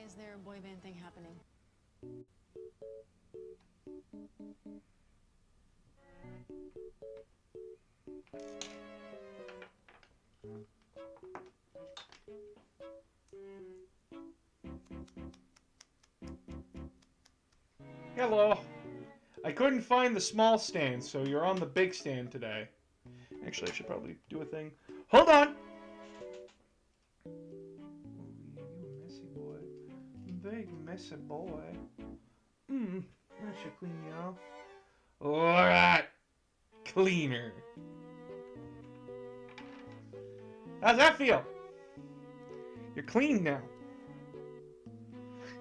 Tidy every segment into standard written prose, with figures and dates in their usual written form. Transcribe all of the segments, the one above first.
is there a boy band thing happening? Hello. I couldn't find the small stand, so you're on the big stand today. Actually, I should probably do a thing. Hold on! Oh, you messy boy. Big messy boy. That should clean you off. Alright. Cleaner. How's that feel? You're clean now.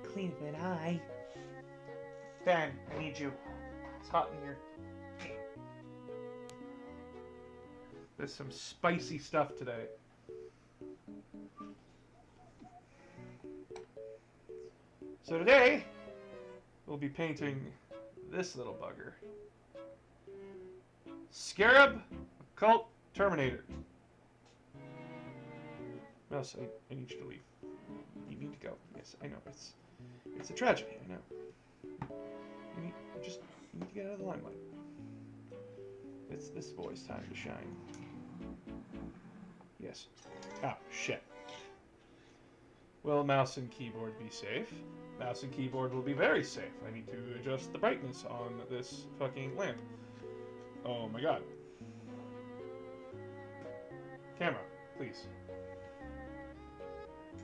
Clean than I. Ben, I need you. It's hot in here. There's some spicy stuff today. So today, we'll be painting this little bugger. Scarab Occult Terminator. Mouse, I need you to leave. You need to go. Yes, I know. It's a tragedy, I know. You need to get out of the limelight. It's this boy's time to shine. Yes. Ah, shit. Will mouse and keyboard be safe? Mouse and keyboard will be very safe. I need to adjust the brightness on this fucking lamp. Oh my god. Camera, please.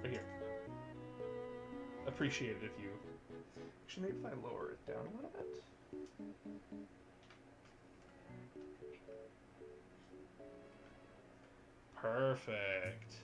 Right here. Appreciate it if you... Actually, maybe if I lower it down a little bit. Perfect.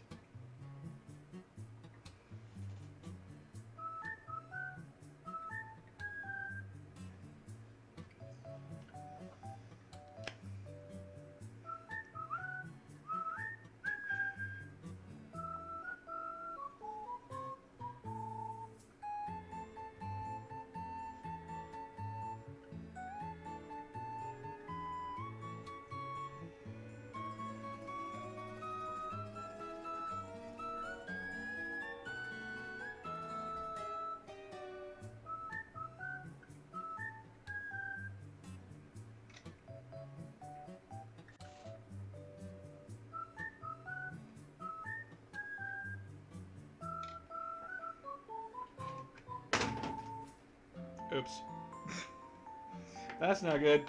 Oops. That's not good.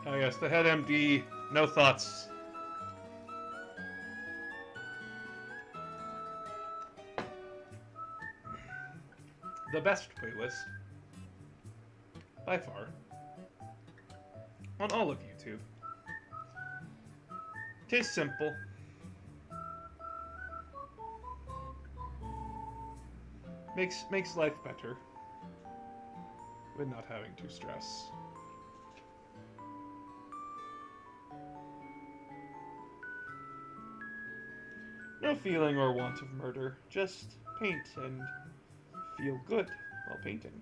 Oh yes, the head MD, no thoughts. The best playlist, by far, on all of YouTube. Tastes simple. Makes life better with not having to stress. No feeling or want of murder, just paint and feel good while painting.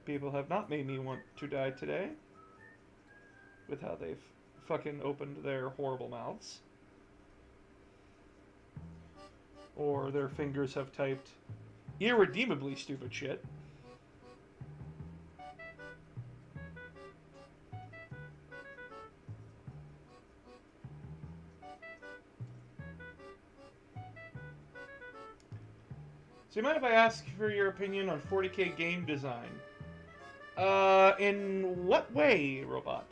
People have not made me want to die today with how they've fucking opened their horrible mouths. Or their fingers have typed irredeemably stupid shit. So you mind if I ask for your opinion on 40K game design? In what way, robot?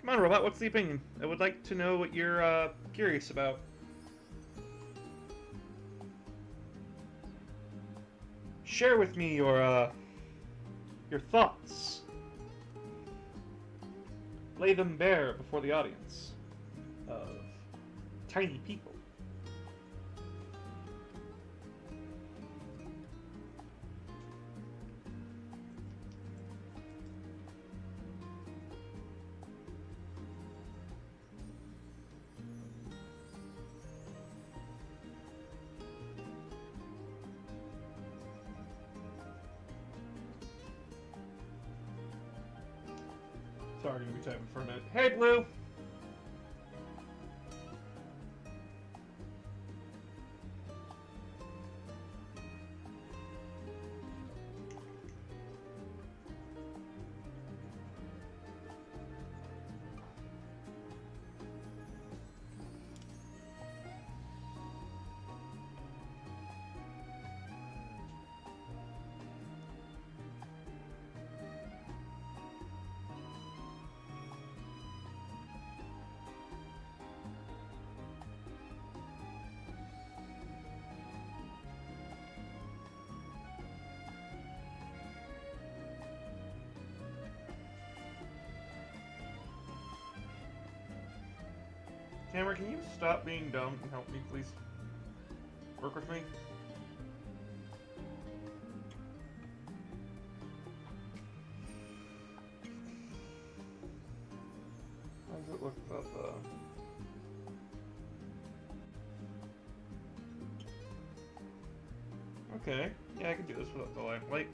Come on, robot, what's the opinion? I would like to know what you're, curious about. Share with me your thoughts. Lay them bare before the audience of tiny people. Sorry, gonna be typing for a minute. Hey, Blue! Camera, can you stop being dumb and help me, please? Work with me? How does it look about Okay. Yeah, I can do this without the light.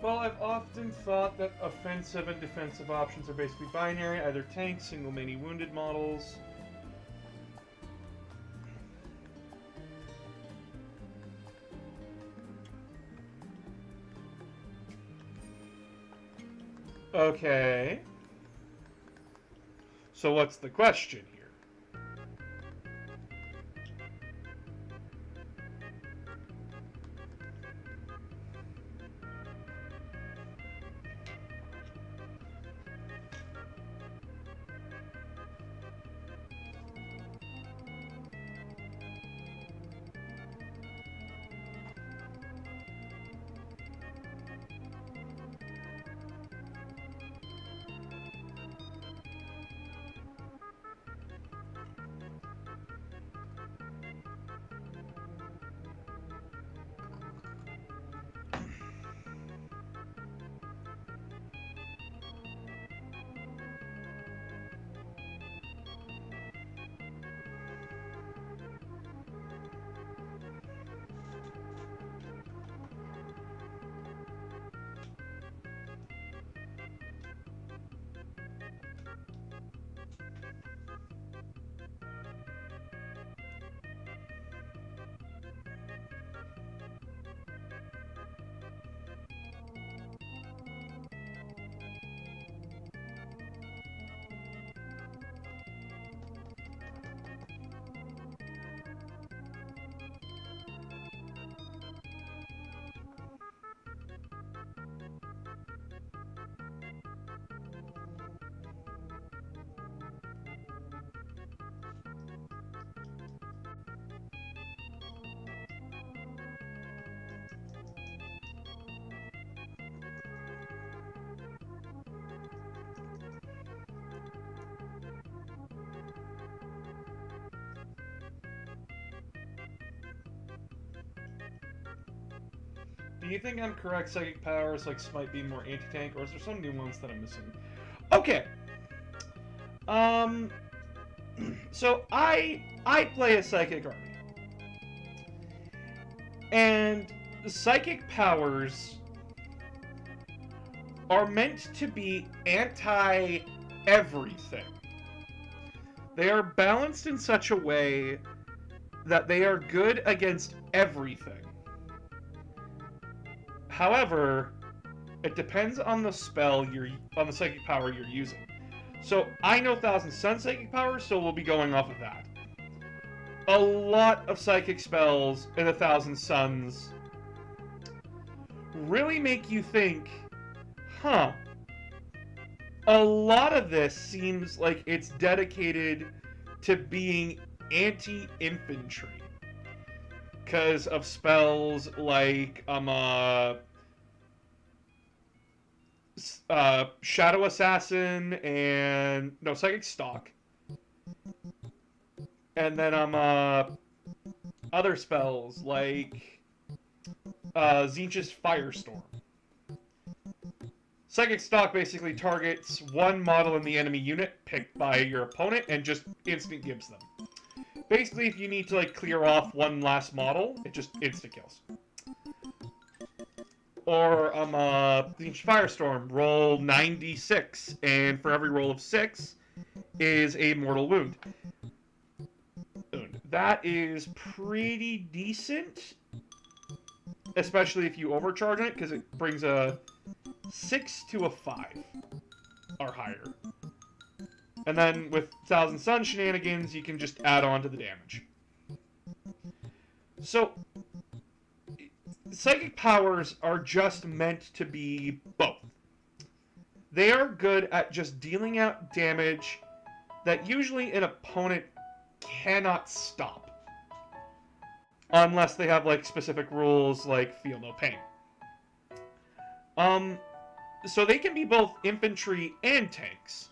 Well, I've often thought that offensive and defensive options are basically binary, either tank, single many wounded models. Okay. So what's the question here? do you think I'm correct? Psychic powers like might be more anti-tank, or is there some nuance that I'm missing? Okay. So I play a psychic army, and psychic powers are meant to be anti-everything. They are balanced in such a way that they are good against everything. However, it depends on the on the psychic power you're using. So I know Thousand Sun psychic power, so we'll be going off of that. A lot of psychic spells in the Thousand Suns really make you think, huh, a lot of this seems like it's dedicated to being anti-infantry. Because of spells like, Shadow Assassin and, no, Psychic Stalk. And then, other spells like, Zinch's Firestorm. Psychic Stalk basically targets one model in the enemy unit picked by your opponent and just instant gives them. Basically, if you need to, like, clear off one last model, it just insta-kills. Or, Zinch Firestorm, roll 96, and for every roll of 6 is a mortal wound. That is pretty decent, especially if you overcharge it, because it brings a 6 to a 5, or higher. And then with Thousand Sun shenanigans, you can just add on to the damage. So, psychic powers are just meant to be both. They are good at just dealing out damage that usually an opponent cannot stop. Unless they have, like, specific rules like Feel No Pain. So they can be both infantry and tanks.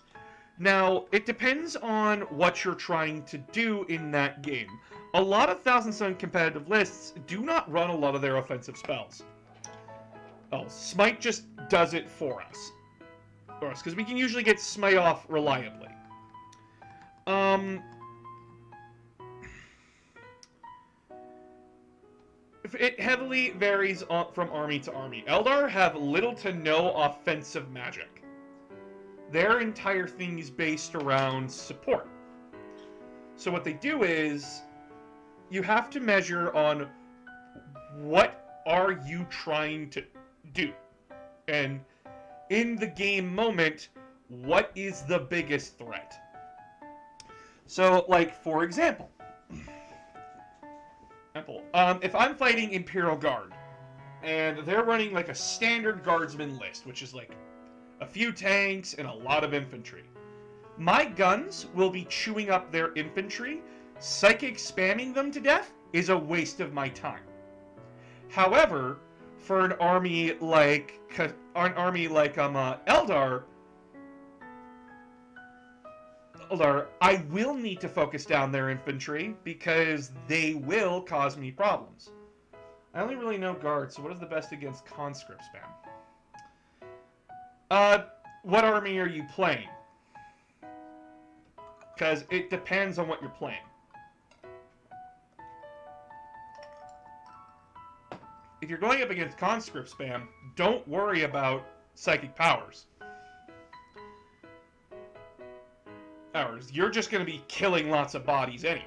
Now, it depends on what you're trying to do in that game. A lot of Thousand Sun competitive lists do not run a lot of their offensive spells. Oh, Smite just does it for us. Because we can usually get Smite off reliably. It heavily varies from army to army. Eldar have little to no offensive magic. Their entire thing is based around support. So what they do is, you have to measure on what are you trying to do. And in the game moment, what is the biggest threat? So, like, for example, if I'm fighting Imperial Guard, and they're running like a standard guardsman list, which is like a few tanks and a lot of infantry, my guns will be chewing up their infantry. Psychic spamming them to death is a waste of my time. However, for an army like Eldar, I will need to focus down their infantry because they will cause me problems. I only really know guards, so what is the best against conscript spam? What army are you playing? Because it depends on what you're playing. If you're going up against conscript spam, don't worry about psychic powers. You're just going to be killing lots of bodies anyway.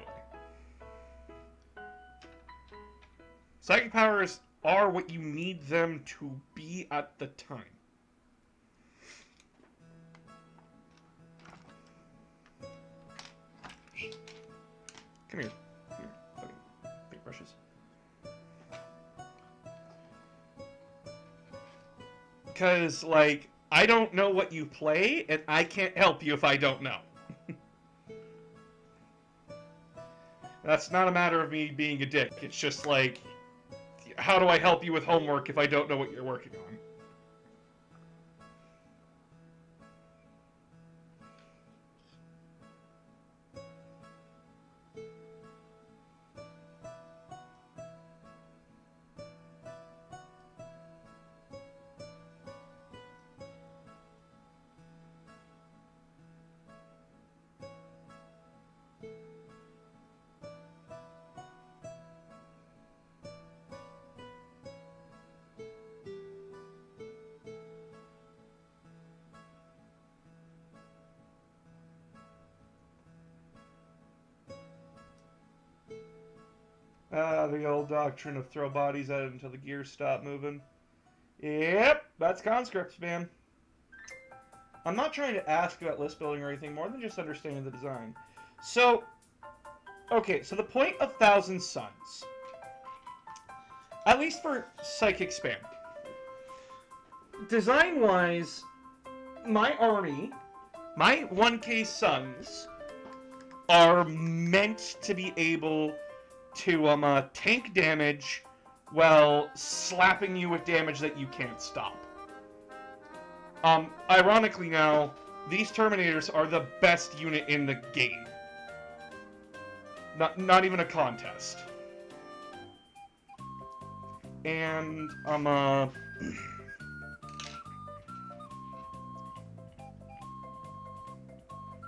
Psychic powers are what you need them to be at the time. Come here. Come here. Fucking paintbrushes. Because, like, I don't know what you play, and I can't help you if I don't know. That's not a matter of me being a dick. It's just like, how do I help you with homework if I don't know what you're working on? The old doctrine of throw bodies at it until the gears stop moving. Yep, that's conscripts, man. I'm not trying to ask about list building or anything more than just understanding the design. So, okay, so the point of Thousand Suns, at least for Psychic Spam, design-wise, my army, my 1K Suns, are meant to be able to tank damage while slapping you with damage that you can't stop. Ironically now, these Terminators are the best unit in the game. Not even a contest. And,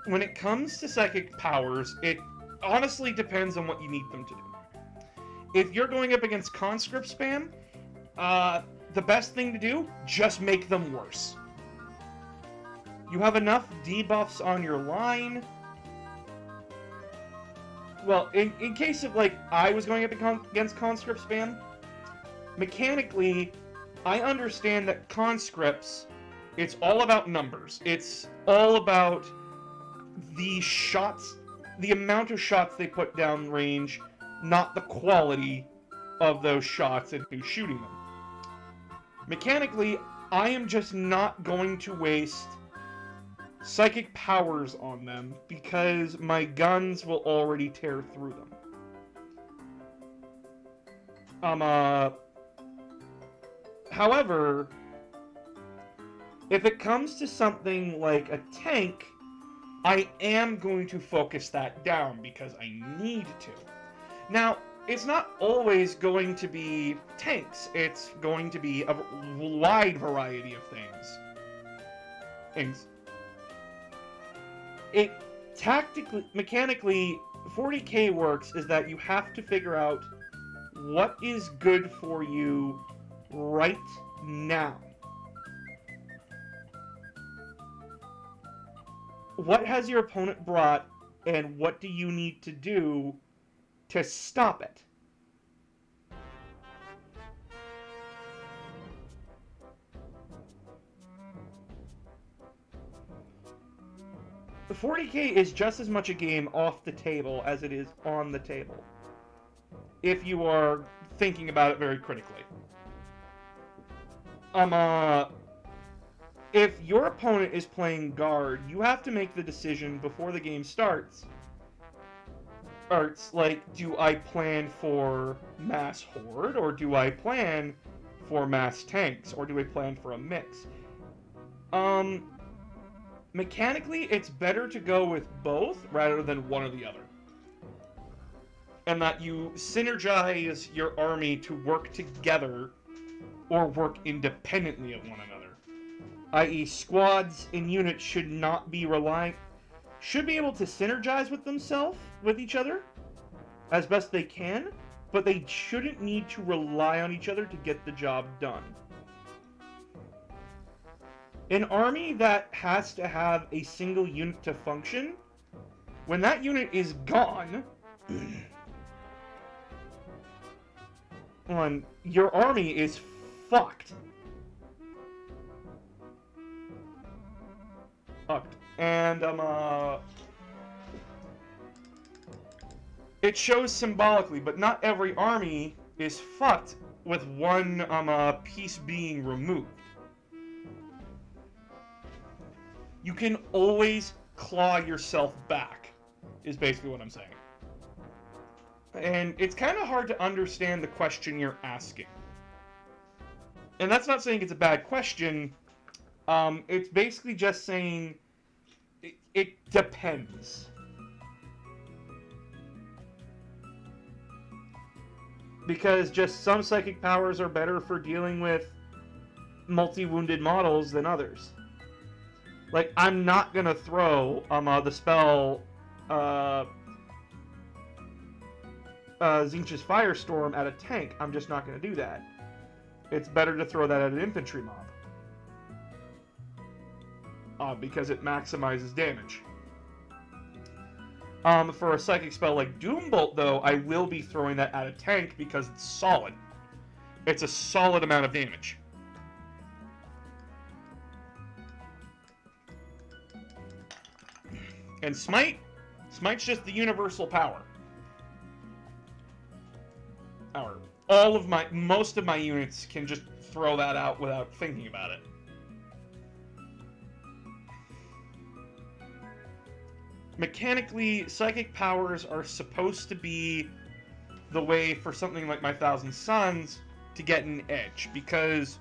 when it comes to psychic powers, it honestly depends on what you need them to do. If you're going up against conscript spam, the best thing to do, just make them worse. You have enough debuffs on your line. Well, in case of, like, I was going up against conscript spam, mechanically, I understand that conscripts, it's all about numbers. It's all about the shots, the amount of shots they put down range, not the quality of those shots and who's shooting them. Mechanically, I am just not going to waste psychic powers on them because my guns will already tear through them. However, if it comes to something like a tank, I am going to focus that down because I need to. Now, it's not always going to be tanks. It's going to be a wide variety of things. It mechanically, 40k works is that you have to figure out what is good for you right now. What has your opponent brought, and what do you need to do to stop it? The 40k is just as much a game off the table as it is on the table, if you are thinking about it very critically. If your opponent is playing guard, you have to make the decision before the game starts. Like, do I plan for mass horde, or do I plan for mass tanks, or do I plan for a mix? Mechanically, it's better to go with both rather than one or the other. And that you synergize your army to work together or work independently of one another. I.e., squads and units should not be should be able to synergize with each other as best they can, but they shouldn't need to rely on each other to get the job done. An army that has to have a single unit to function, when that unit is gone, your army is fucked. And, it shows symbolically, but not every army is fucked with one, piece being removed. You can always claw yourself back, is basically what I'm saying. And it's kind of hard to understand the question you're asking. And that's not saying it's a bad question. It's basically just saying it depends. Because just some psychic powers are better for dealing with multi-wounded models than others. Like, I'm not gonna throw the spell Zinch's Firestorm at a tank. I'm just not gonna do that. It's better to throw that at an infantry mob. Because it maximizes damage. For a psychic spell like Doombolt, though, I will be throwing that at a tank because it's solid. It's a solid amount of damage. And Smite's just the universal power. Most of my units can just throw that out without thinking about it. Mechanically, psychic powers are supposed to be the way for something like my Thousand Suns to get an edge, because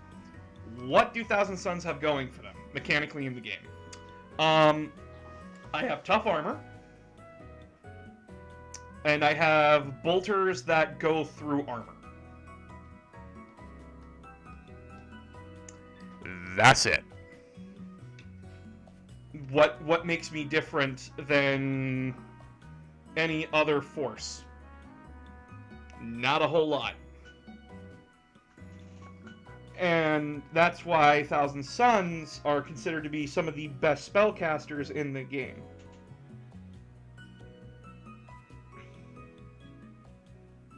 what do Thousand Suns have going for them mechanically in the game? I have tough armor, and I have bolters that go through armor. That's it. What makes me different than any other force? Not a whole lot. And that's why Thousand Suns are considered to be some of the best spellcasters in the game.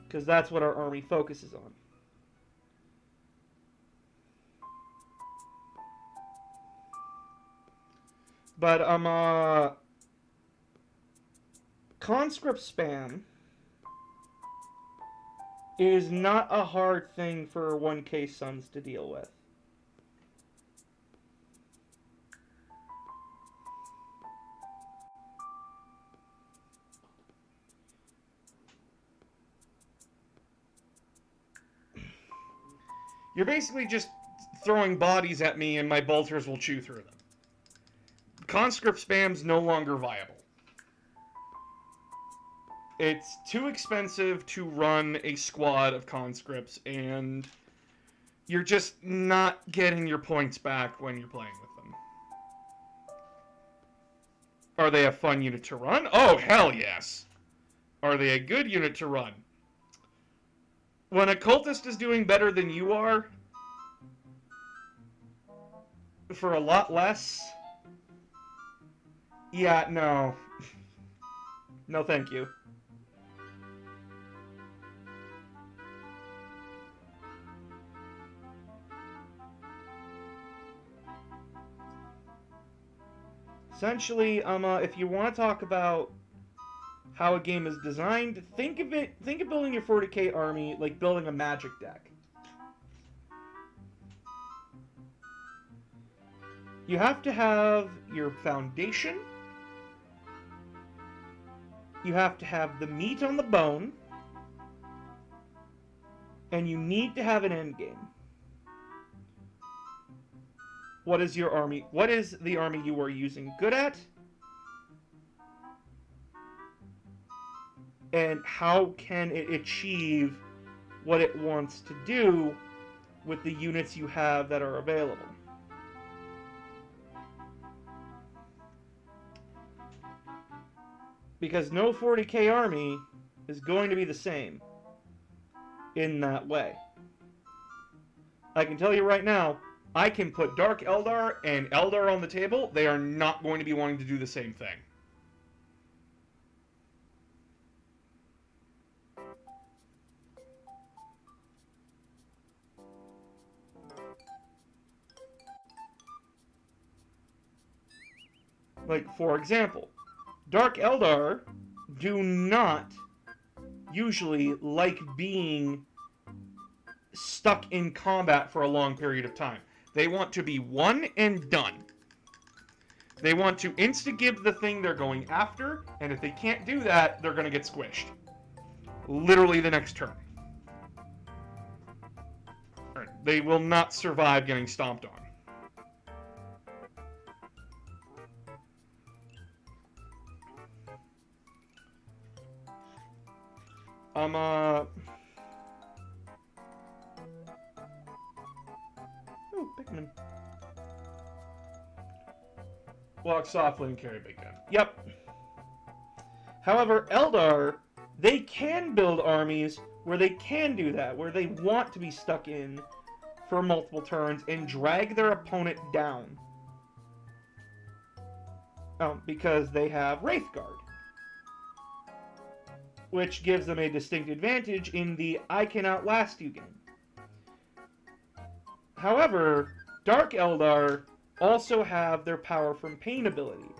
Because that's what our army focuses on. But, conscript spam is not a hard thing for 1K Suns to deal with. You're basically just throwing bodies at me and my bolters will chew through them. Conscript spam's no longer viable. It's too expensive to run a squad of conscripts, and you're just not getting your points back when you're playing with them. Are they a fun unit to run? Oh, hell yes! Are they a good unit to run? When a cultist is doing better than you are, for a lot less... Yeah, no. No, thank you. Essentially, if you want to talk about how a game is designed, think of building your 40k army like building a magic deck. You have to have your foundation. You have to have the meat on the bone. And you need to have an end game. What is your army? What is the army you are using good at? And how can it achieve what it wants to do with the units you have that are available? Because no 40k army is going to be the same in that way. I can tell you right now, I can put Dark Eldar and Eldar on the table. They are not going to be wanting to do the same thing. Like, for example, Dark Eldar do not usually like being stuck in combat for a long period of time. They want to be one and done. They want to insta-gib the thing they're going after, and if they can't do that, they're going to get squished. Literally the next turn. They will not survive getting stomped on. Oh, Pikmin. Walk softly and carry a big gun. Yep. However, Eldar, they can build armies where they can do that, where they want to be stuck in for multiple turns and drag their opponent down. Because they have Wraithguard. which gives them a distinct advantage in the I can outlast you game. However, Dark Eldar also have their power from pain ability,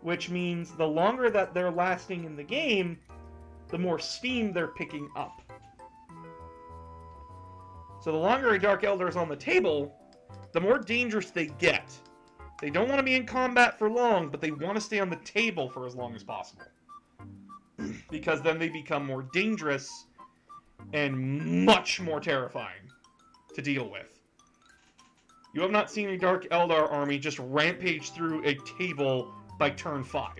which means the longer that they're lasting in the game, the more steam they're picking up. So the longer a Dark Eldar is on the table, the more dangerous they get. They don't want to be in combat for long, but they want to stay on the table for as long as possible. Because then they become more dangerous and much more terrifying to deal with. You have not seen a Dark Eldar army just rampage through a table by turn 5.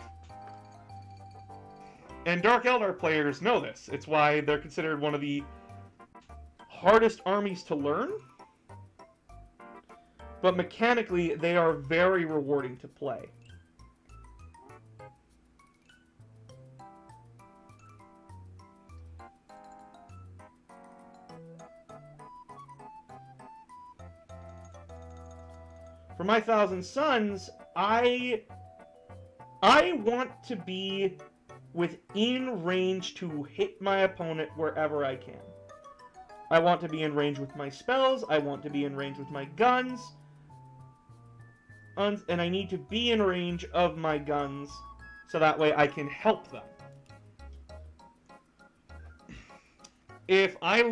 And Dark Eldar players know this. It's why they're considered one of the hardest armies to learn. But mechanically, they are very rewarding to play. For my Thousand Suns, I want to be within range to hit my opponent wherever I can. I want to be in range with my spells, I want to be in range with my guns, and I need to be in range of my guns so that way I can help them. If I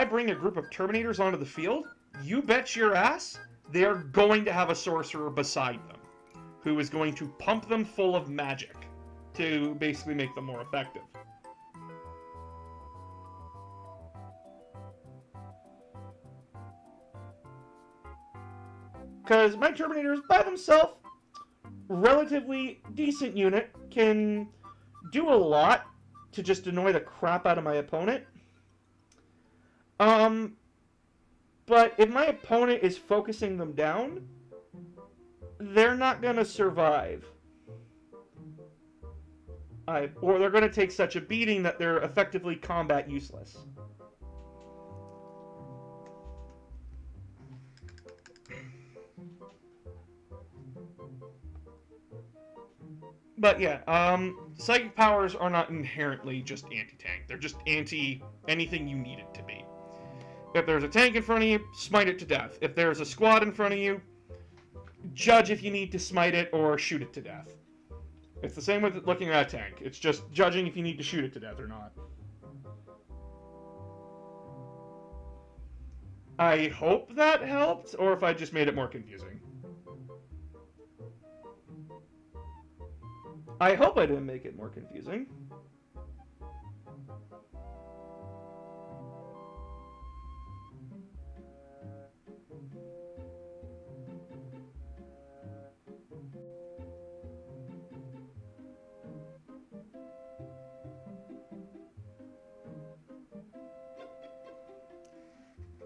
bring a group of Terminators onto the field, you bet your ass they're going to have a sorcerer beside them who is going to pump them full of magic to basically make them more effective. Because my Terminators, by themselves, relatively decent unit, can do a lot to just annoy the crap out of my opponent. But if my opponent is focusing them down, they're not going to survive. Or they're going to take such a beating that they're effectively combat useless. But yeah, psychic powers are not inherently just anti-tank. They're just anti-anything you need it to be. If there's a tank in front of you, smite it to death. If there's a squad in front of you, judge if you need to smite it or shoot it to death. It's the same with looking at a tank. It's just judging if you need to shoot it to death or not. I hope that helped, or if I just made it more confusing. I hope I didn't make it more confusing.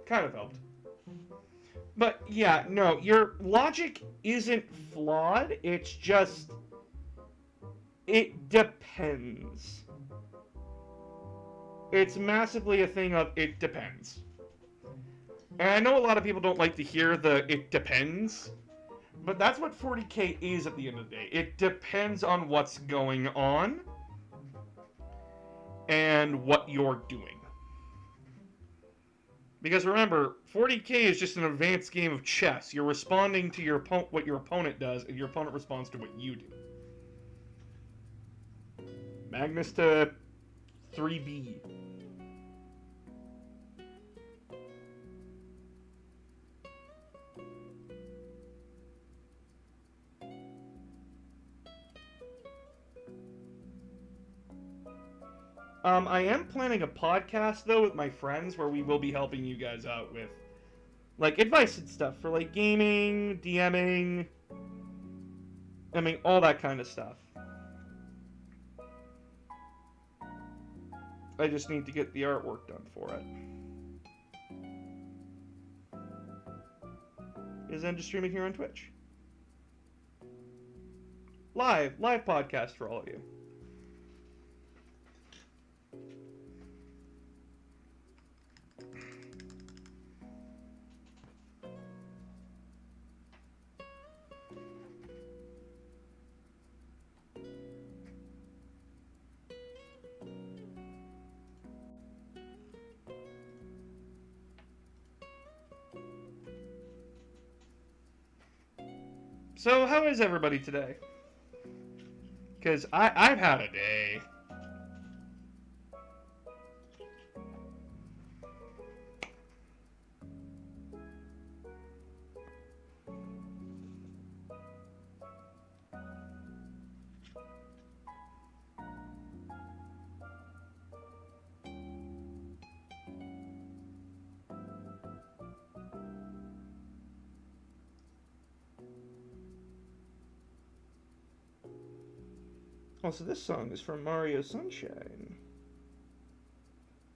Kind of helped. But yeah, no, your logic isn't flawed, it's just... it depends. It's massively a thing of it depends. And I know a lot of people don't like to hear the it depends, but that's what 40k is at the end of the day. It depends on what's going on and what you're doing. Because remember, 40k is just an advanced game of chess. You're responding to what your opponent does, and your opponent responds to what you do. Magnus to 3B. I am planning a podcast, though, with my friends, where we will be helping you guys out with, like, advice and stuff for, like, gaming, DMing, I mean, all that kind of stuff. I just need to get the artwork done for it. Is Zen just streaming here on Twitch? Live podcast for all of you. So, how is everybody today? Because I've had a day. Also, this song is from Mario Sunshine.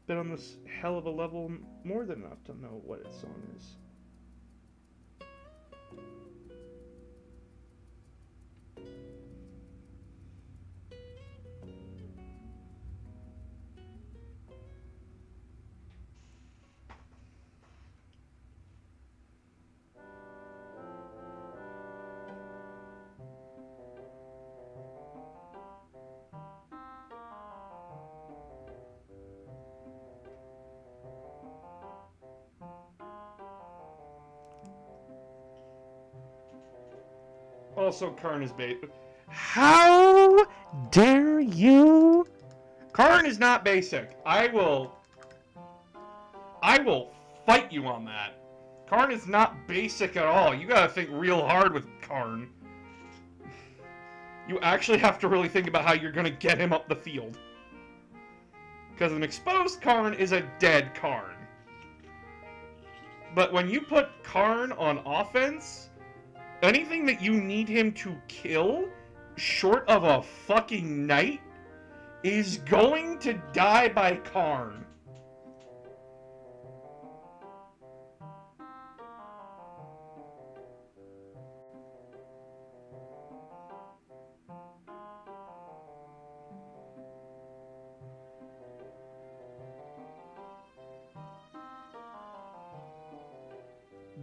Been on this hell of a level more than enough to know what its song is. Also, Karn is bait. How dare you? Karn is not basic. I will fight you on that. Karn is not basic at all. You gotta think real hard with Karn. You actually have to really think about how you're gonna get him up the field. Because an exposed Karn is a dead Karn. But when you put Karn on offense, anything that you need him to kill, short of a fucking knight, is going to die by Karn.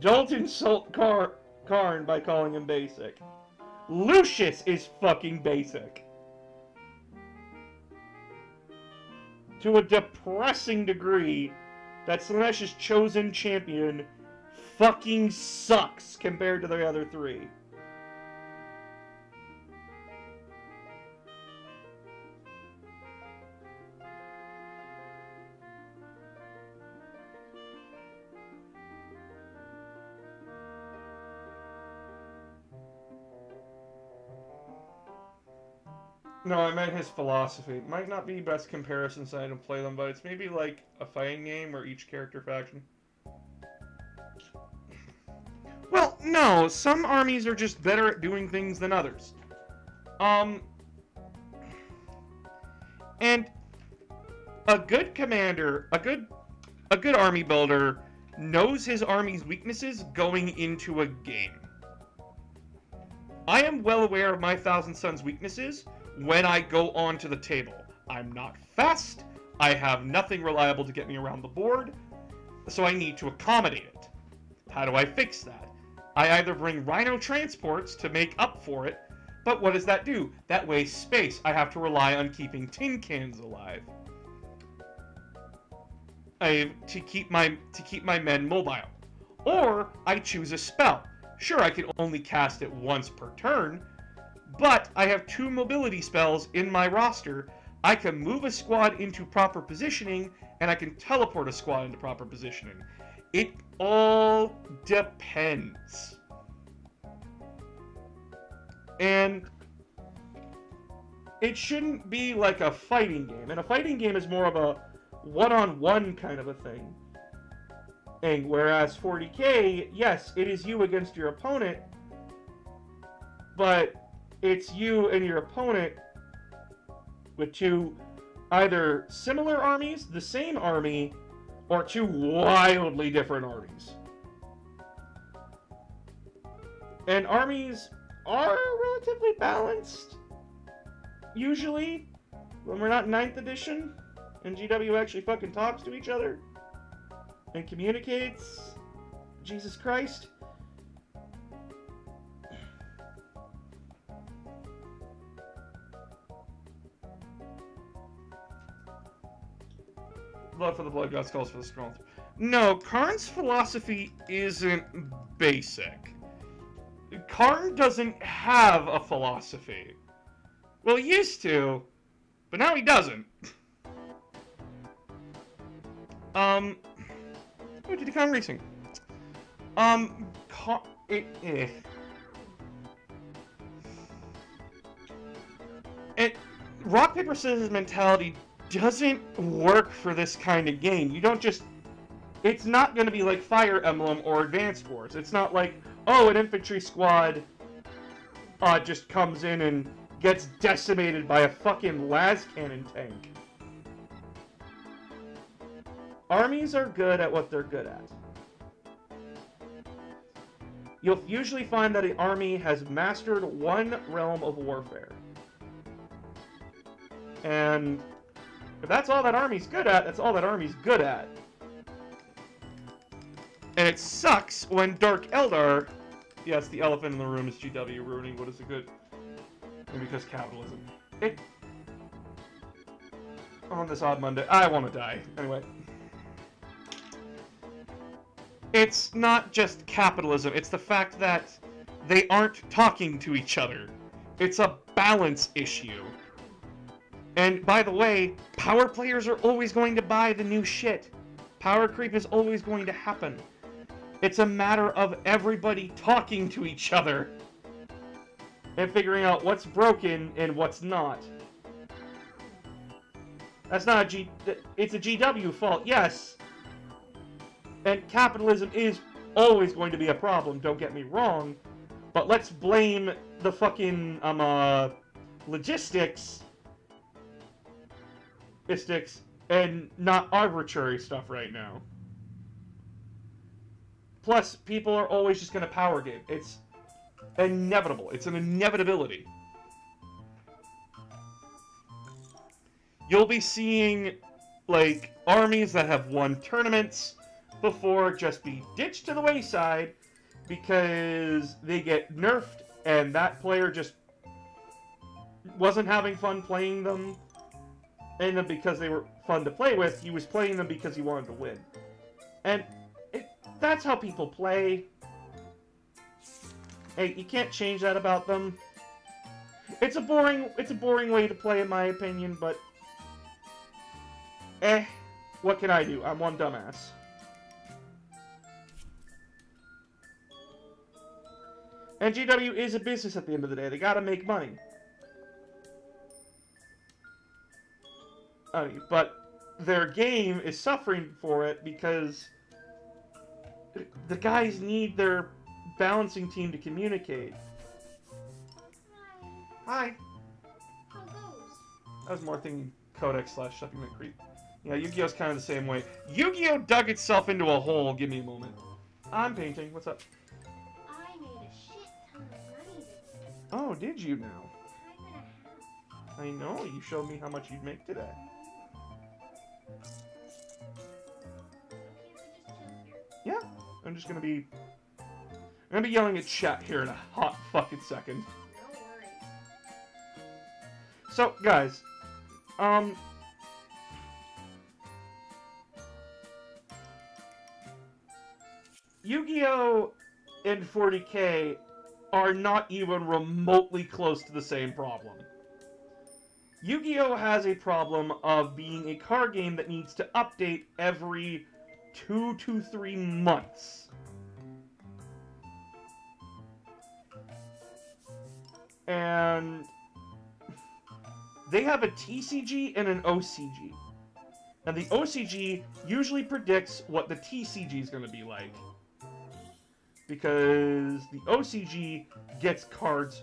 Don't insult Karn by calling him basic. Lucius is fucking basic. To a depressing degree, that Slanesh's chosen champion fucking sucks compared to the other three. No, I meant his philosophy. It might not be best comparison since I don't play them, but it's maybe like a fighting game where each character faction. Well, no, some armies are just better at doing things than others. And a good commander, a good army builder knows his army's weaknesses going into a game. I am well aware of my Thousand Sons' weaknesses when I go onto the table. I'm not fast, I have nothing reliable to get me around the board, so I need to accommodate it. How do I fix that? I either bring Rhino transports to make up for it, but what does that do? That wastes space. I have to rely on keeping tin cans alive. To keep my men mobile. Or I choose a spell. Sure, I can only cast it once per turn, but I have 2 mobility spells in my roster. I can move a squad into proper positioning, and I can teleport a squad into proper positioning. It all depends. And it shouldn't be like a fighting game. And a fighting game is more of a one-on-one kind of a thing. And whereas 40k, yes, it is you against your opponent, but it's you and your opponent with 2 either similar armies, the same army, or 2 wildly different armies. And armies are relatively balanced, usually, when we're not 9th edition, and GW actually fucking talks to each other, and communicates. Jesus Christ. Blood for the blood, God's calls for the scroll. No, Karn's philosophy isn't basic. Karn doesn't have a philosophy. Well, he used to, but now he doesn't. Oh, Diddy Kong Racing. Rock, paper, scissors mentality doesn't work for this kind of game. You don't just... It's not going to be like Fire Emblem or Advance Wars. It's not like, oh, an infantry squad just comes in and gets decimated by a fucking las cannon tank. Armies are good at what they're good at. You'll usually find that an army has mastered one realm of warfare. And if that's all that army's good at, that's all that army's good at. And it sucks when Dark Eldar... Yes, the elephant in the room is GW ruining what is a good... Maybe because capitalism. On this odd Monday, I want to die. Anyway. It's not just capitalism, it's the fact that they aren't talking to each other. It's a balance issue. And by the way, power players are always going to buy the new shit. Power creep is always going to happen. It's a matter of everybody talking to each other and figuring out what's broken and what's not. That's not it's a GW fault, yes. And capitalism is always going to be a problem, don't get me wrong. But let's blame the fucking, logistics and not arbitrary stuff right now. Plus, people are always just going to power game. It's inevitable. It's an inevitability. You'll be seeing, like, armies that have won tournaments before just be ditched to the wayside because they get nerfed and that player just wasn't having fun playing them. And then because they were fun to play with, he was playing them because he wanted to win. And that's how people play. Hey, you can't change that about them. It's a boring way to play in my opinion, but what can I do? I'm one dumbass. And GW is a business at the end of the day. They gotta make money. But their game is suffering for it because the guys need their balancing team to communicate. Hi. How goes? I was more thinking Codex/Supplement Creep. Yeah, Yu-Gi-Oh's kind of the same way. Yu-Gi-Oh dug itself into a hole. Give me a moment. I'm painting. What's up? I made a shit ton of money this week. Oh, did you now? Time and a half. I know. You showed me how much you'd make today. Yeah, I'm just gonna be yelling at chat here in a hot fucking second. No worries. So, guys, Yu-Gi-Oh! And 40K are not even remotely close to the same problem. Yu-Gi-Oh! Has a problem of being a card game that needs to update every 2 to 3 months. And they have a TCG and an OCG. And the OCG usually predicts what the TCG is going to be like. Because the OCG gets cards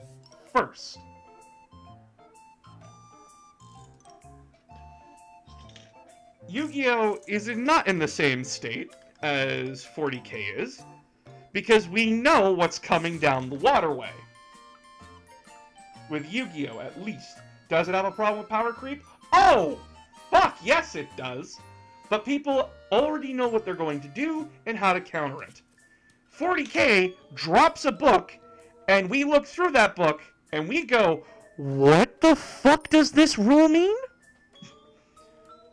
first. Yu-Gi-Oh! Is not in the same state as 40K is, because we know what's coming down the waterway. With Yu-Gi-Oh! At least. Does it have a problem with power creep? Oh! Fuck, yes it does! But people already know what they're going to do and how to counter it. 40K drops a book, and we look through that book, and we go, what the fuck does this rule mean?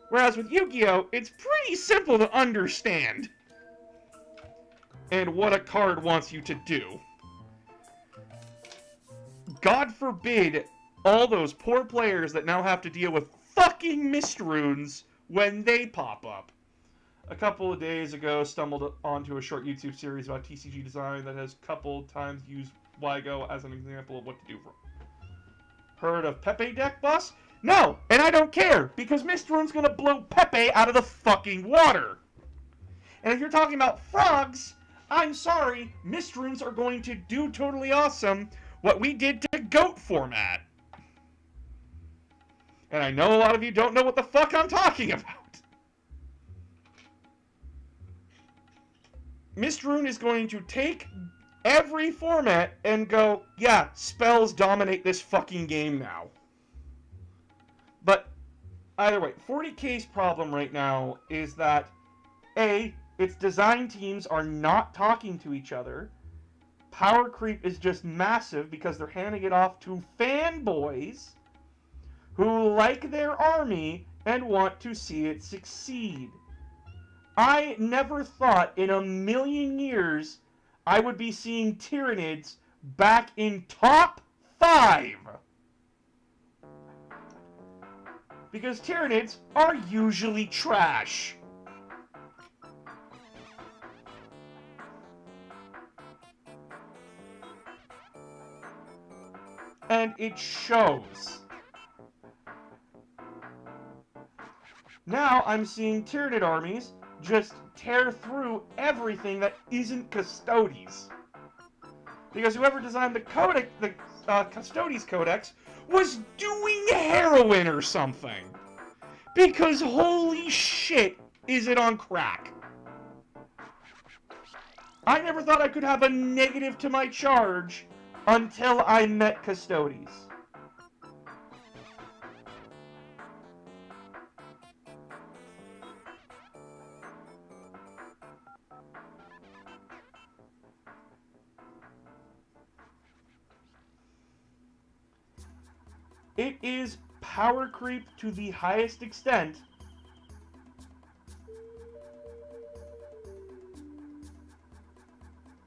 Whereas with Yu-Gi-Oh, it's pretty simple to understand. And what a card wants you to do. God forbid all those poor players that now have to deal with fucking mist runes when they pop up. A couple of days ago, stumbled onto a short YouTube series about TCG design that has a couple times used WIGO as an example of what to do for them. Heard of Pepe deck, boss? No, and I don't care, because Mist Rune's gonna blow Pepe out of the fucking water. And if you're talking about frogs, I'm sorry, Mist Runes are going to do totally awesome what we did to Goat format. And I know a lot of you don't know what the fuck I'm talking about. Mist Rune is going to take every format and go, yeah, spells dominate this fucking game now. But either way, 40K's problem right now is that, A, its design teams are not talking to each other. Power creep is just massive because they're handing it off to fanboys who like their army and want to see it succeed. I never thought in a million years I would be seeing Tyranids back in top 5. Because Tyranids are usually trash. And it shows. Now I'm seeing Tyranid armies just tear through everything that isn't Custodes. Because whoever designed the codex, the Custodes Codex, was doing heroin or something. Because holy shit, is it on crack. I never thought I could have a negative to my charge until I met Custodes. It is power creep to the highest extent.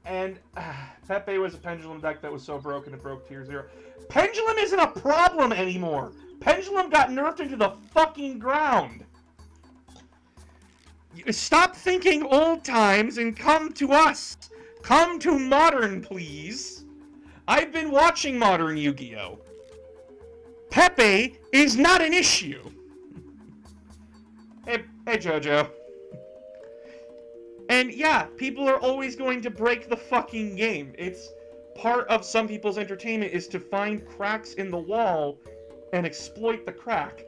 And Pepe was a Pendulum deck that was so broken it broke tier 0. Pendulum isn't a problem anymore! Pendulum got nerfed into the fucking ground! Stop thinking old times and come to us! Come to Modern, please! I've been watching Modern Yu-Gi-Oh! Pepe is not an issue! Hey Jojo. And yeah, people are always going to break the fucking game. It's part of some people's entertainment is to find cracks in the wall and exploit the crack.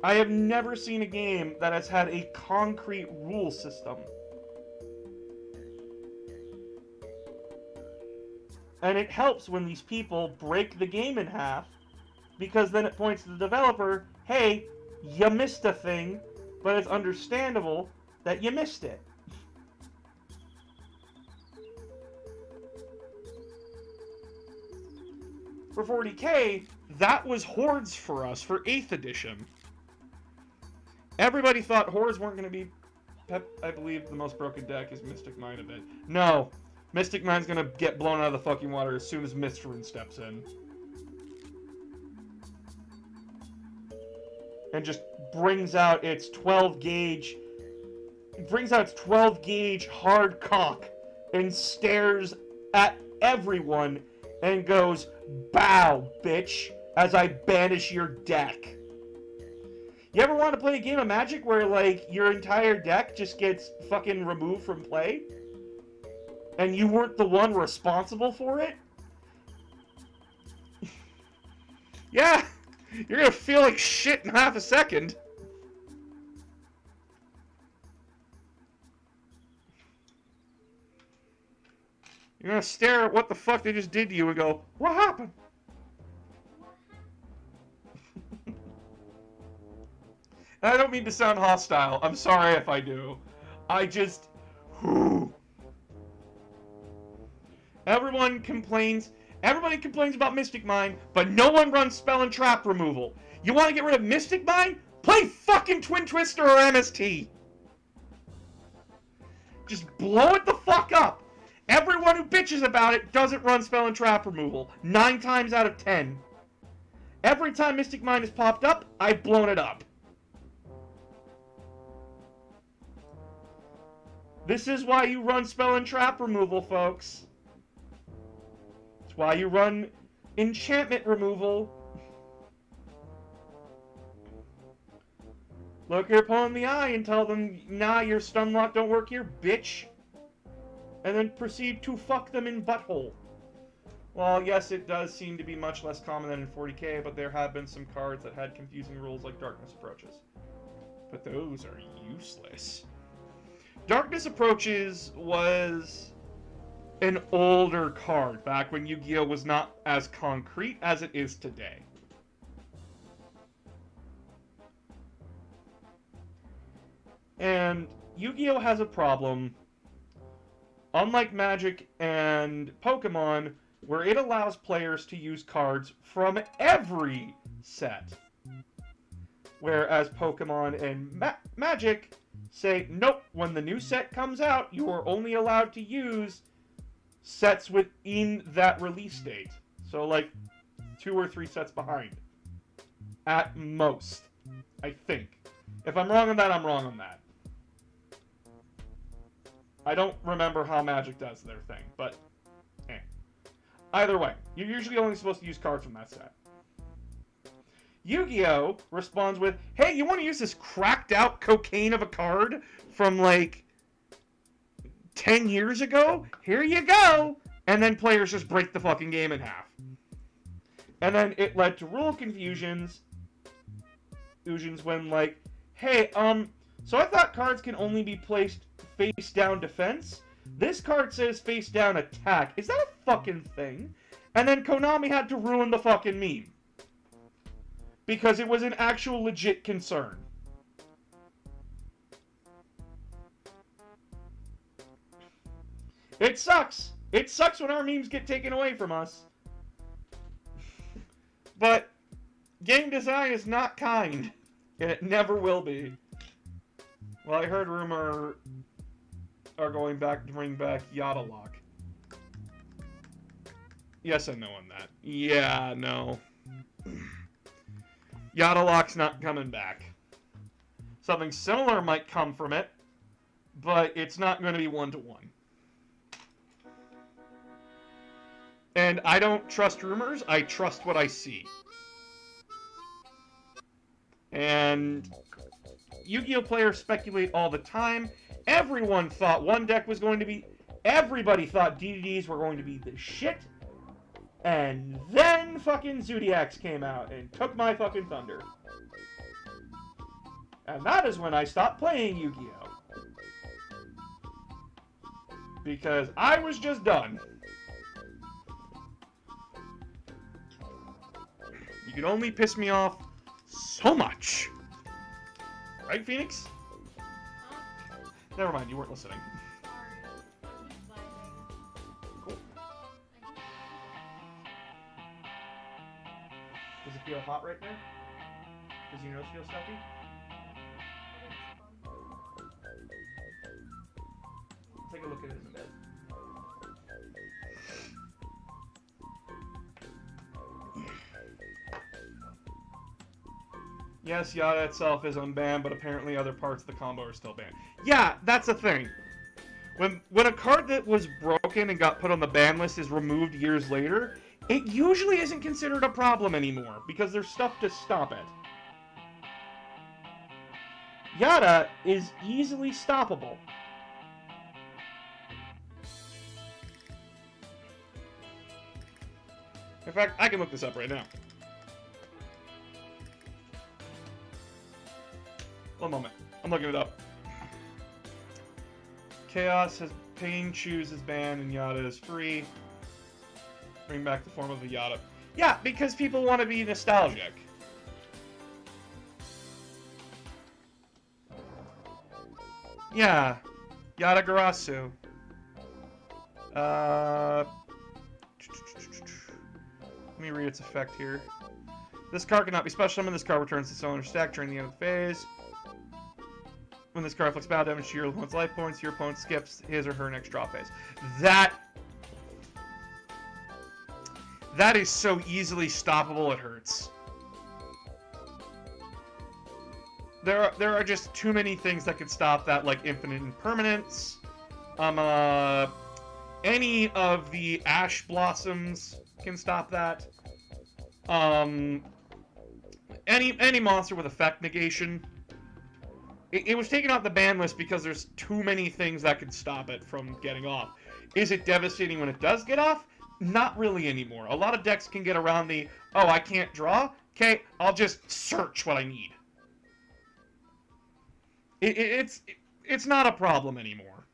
I have never seen a game that has had a concrete rule system. And it helps when these people break the game in half, because then it points to the developer, hey, you missed a thing, but it's understandable that you missed it. For 40K, that was Hordes for us for 8th edition. Everybody thought Hordes weren't going to be... I believe the most broken deck is Mystic Mine of it. No! Mystic Mine's going to get blown out of the fucking water as soon as Mist Rune steps in. And just brings out its 12 gauge... It brings out its 12 gauge hard cock and stares at everyone and goes, bow, bitch, as I banish your deck. You ever want to play a game of Magic where, like, your entire deck just gets fucking removed from play? And you weren't the one responsible for it? Yeah, you're gonna feel like shit in half a second. You're gonna stare at what the fuck they just did to you and go, what happened? And I don't mean to sound hostile. I'm sorry if I do. I just... Everybody complains about Mystic Mine, but no one runs spell and trap removal. You want to get rid of Mystic Mine? Play fucking Twin Twister or MST. Just blow it the fuck up. Everyone who bitches about it doesn't run spell and trap removal. 9 times out of 10. Every time Mystic Mine has popped up, I've blown it up. This is why you run spell and trap removal, folks. It's why you run enchantment removal. Look your opponent in the eye and tell them, nah, your stun lock don't work here, bitch. And then proceed to fuck them in butthole. Well, yes, it does seem to be much less common than in 40k, but there have been some cards that had confusing rules like Darkness Approaches. But those are useless. Darkness Approaches was an older card, back when Yu-Gi-Oh! Was not as concrete as it is today. And Yu-Gi-Oh! Has a problem, unlike Magic and Pokemon, where it allows players to use cards from every set. Whereas Pokemon and Magic say, nope, when the new set comes out, you are only allowed to use sets within that release date. So, like, 2 or 3 sets behind. At most. I think. If I'm wrong on that, I'm wrong on that. I don't remember how Magic does their thing, but either way, you're usually only supposed to use cards from that set. Yu-Gi-Oh! Responds with, hey, you want to use this cracked out cocaine of a card from, like, 10 years ago? Here you go! And then players just break the fucking game in half. And then it led to rule confusions when, like, hey, so I thought cards can only be placed face down defense? This card says face down attack. Is that a fucking thing? And then Konami had to ruin the fucking meme. Because it was an actual legit concern. It sucks. It sucks when our memes get taken away from us. But game design is not kind. And it never will be. Well, I heard rumor are going back to bring back Yada Lock. Yes and no on that. Yeah, no. Yada Lock's not coming back. Something similar might come from it, but it's not going to be 1-to-1. And I don't trust rumors, I trust what I see. And Yu-Gi-Oh! Players speculate all the time. Everyone thought one deck was going to be... Everybody thought DDDs were going to be the shit. And then fucking Zodiacs came out and took my fucking thunder. And that is when I stopped playing Yu-Gi-Oh! Because I was just done. You could only piss me off so much. Right, Phoenix? Never mind, you weren't listening. Cool. Does it feel hot right there? Does your nose feel stuffy? Take a look at it in a bit. Yes, Yada itself is unbanned, but apparently other parts of the combo are still banned. Yeah, that's the thing. When a card that was broken and got put on the ban list is removed years later, it usually isn't considered a problem anymore, because there's stuff to stop it. Yada is easily stoppable. In fact, I can look this up right now. One moment. I'm looking it up. Chaos has Pain Choose is banned and Yada is free. Bring back the form of a Yada. Yeah, because people want to be nostalgic. Yeah. Yada Garasu. Let me read its effect here. This card cannot be special summoned. This card returns its owner's stack during the end of the phase. When this card inflicts battle damage to your opponent's life points, your opponent skips his or her next draw phase. That is so easily stoppable, it hurts. There are just too many things that could stop that, like infinite impermanence. Any of the ash blossoms can stop that. Any monster with effect negation. It was taken off the ban list because there's too many things that could stop it from getting off. Is it devastating when it does get off? Not really anymore. A lot of decks can get around the, oh, I can't draw? Okay, I'll just search what I need. It's not a problem anymore.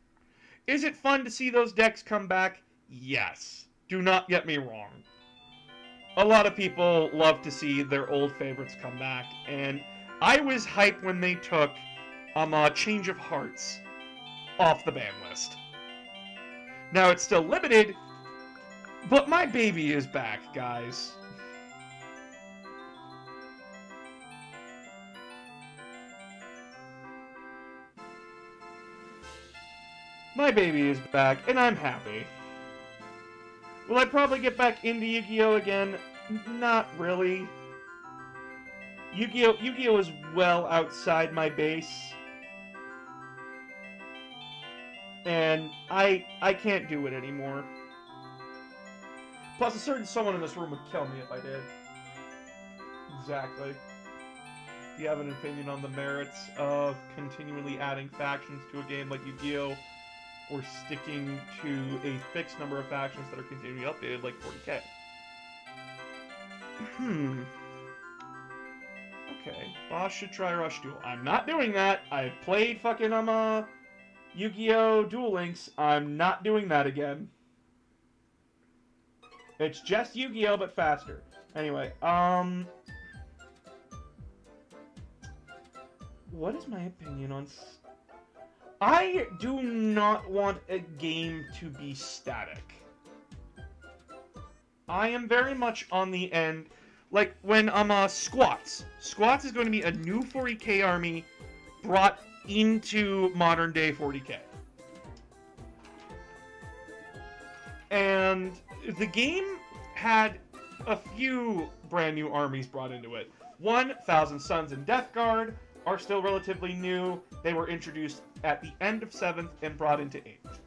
Is it fun to see those decks come back? Yes. Do not get me wrong. A lot of people love to see their old favorites come back, and I was hyped when they took Change of Hearts off the ban list. Now, it's still limited, but my baby is back, guys. My baby is back, and I'm happy. Will I probably get back into Yu-Gi-Oh! Again? Not really. Yu-Gi-Oh! Is well outside my base. And I can't do it anymore. Plus, a certain someone in this room would kill me if I did. Exactly. Do you have an opinion on the merits of continually adding factions to a game like Yu-Gi-Oh! Or sticking to a fixed number of factions that are continually updated, like 40k? Okay, boss should try Rush Duel. I'm not doing that. I've played fucking Yu-Gi-Oh! Duel Links. I'm not doing that again. It's just Yu-Gi-Oh! But faster. Anyway, what is my opinion on... I do not want a game to be static. I am very much on the end... Like, when Squats. Squats is going to be a new 40k army brought into modern-day 40k. And the game had a few brand new armies brought into it. 1,000 Suns and Death Guard are still relatively new. They were introduced at the end of 7th and brought into 8th.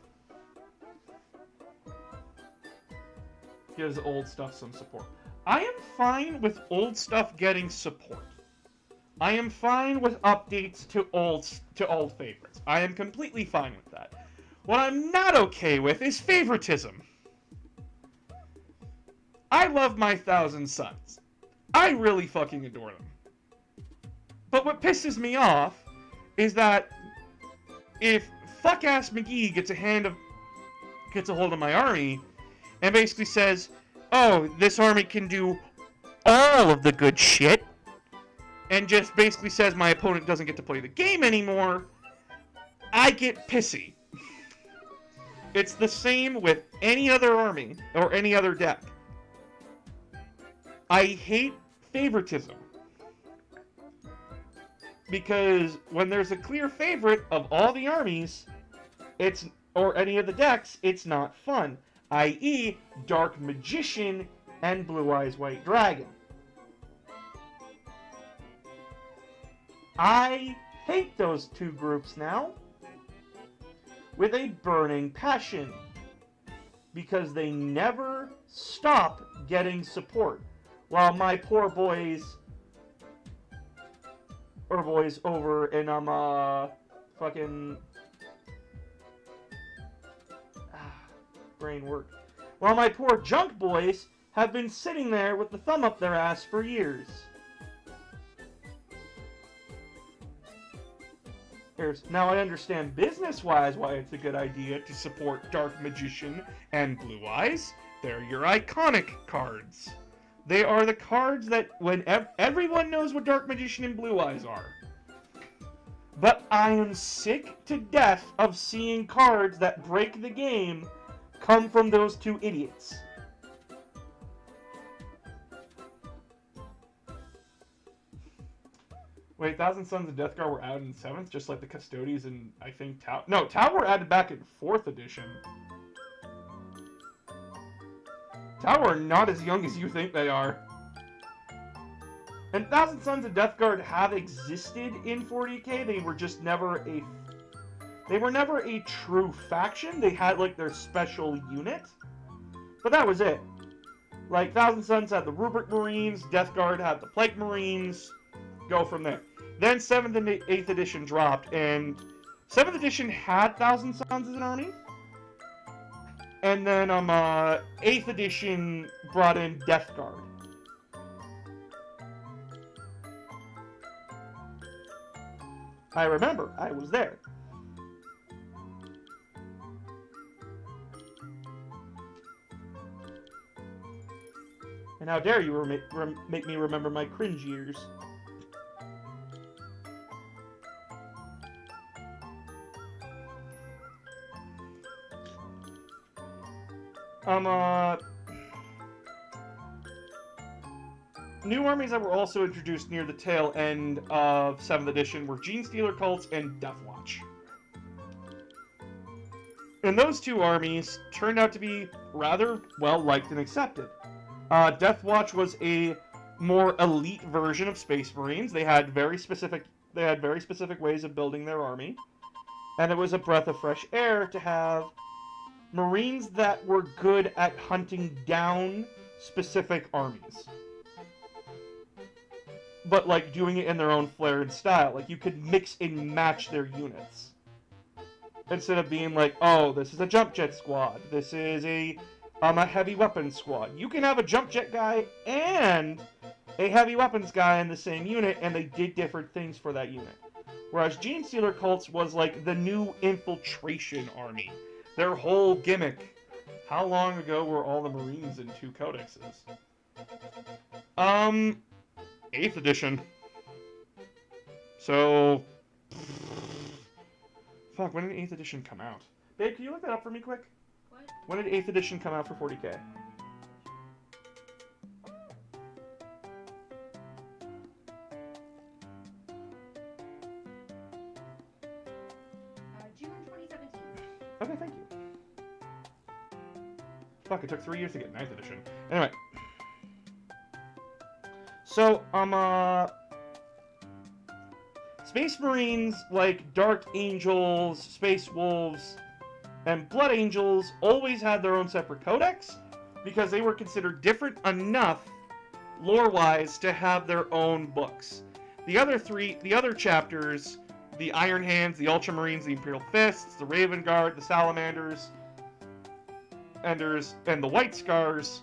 Gives old stuff some support. I am fine with old stuff getting support. I am fine with updates to old favorites. I am completely fine with that. What I'm not okay with is favoritism. I love my 1,000 Suns. I really fucking adore them. But what pisses me off is that if fuck-ass McGee gets a hold of my army and basically says, oh, this army can do all of the good shit, and just basically says my opponent doesn't get to play the game anymore, I get pissy. It's the same with any other army or any other deck. I hate favoritism. Because when there's a clear favorite of all the armies, or any of the decks, it's not fun. I.e., Dark Magician and Blue Eyes White Dragon. I hate those two groups now with a burning passion because they never stop getting support, while my poor boys over in fucking brain work. While my poor junk boys have been sitting there with the thumb up their ass for years. Now I understand business-wise why it's a good idea to support Dark Magician and Blue Eyes. They're your iconic cards. They are the cards that when everyone knows what Dark Magician and Blue Eyes are. But I am sick to death of seeing cards that break the game come from those two idiots. Wait, Thousand Sons of Death Guard were added in 7th, just like the Custodies and, I think, Tau... No, Tau were added back in 4th edition. Tau are not as young as you think they are. And Thousand Sons of Death Guard have existed in 40k, they were just never a... They were never a true faction, they had, like, their special unit. But that was it. Like, Thousand Sons had the Rubric Marines, Death Guard had the Plague Marines... Go from there. Then 7th and 8th edition dropped, and 7th edition had Thousand Sons as an army. And then 8th edition brought in Death Guard. I remember, I was there. And how dare you make me remember my cringe years. New armies that were also introduced near the tail end of 7th edition were Genestealer cults and Deathwatch. And those two armies turned out to be rather well liked and accepted. Deathwatch was a more elite version of Space Marines. They had very specific ways of building their army, and it was a breath of fresh air to have Marines that were good at hunting down specific armies. But, like, doing it in their own flair and style. Like, you could mix and match their units. Instead of being like, oh, this is a jump jet squad. This is a heavy weapons squad. You can have a jump jet guy and a heavy weapons guy in the same unit, and they did different things for that unit. Whereas Genestealer cults was, like, the new infiltration army. Their whole gimmick. How long ago were all the Marines in 2 codexes? 8th edition. So... Fuck, when did 8th edition come out? Babe, can you look that up for me quick? What? When did 8th edition come out for 40k? June 2017. Okay, thank you. Fuck, it took 3 years to get 9th edition. Anyway. So, Space Marines, like Dark Angels, Space Wolves, and Blood Angels, always had their own separate codex, because they were considered different enough, lore-wise, to have their own books. The other chapters, the Iron Hands, the Ultramarines, the Imperial Fists, the Raven Guard, the Salamanders, Enders, and the White Scars,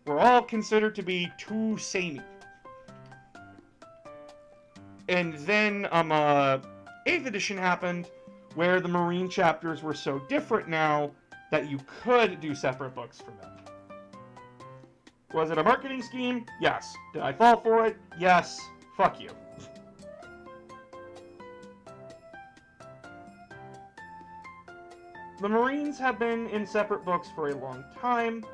were all considered to be too samey. And then, 8th edition happened, where the Marine chapters were so different now that you could do separate books for them. Was it a marketing scheme? Yes. Did I fall for it? Yes. Fuck you. The Marines have been in separate books for a long time,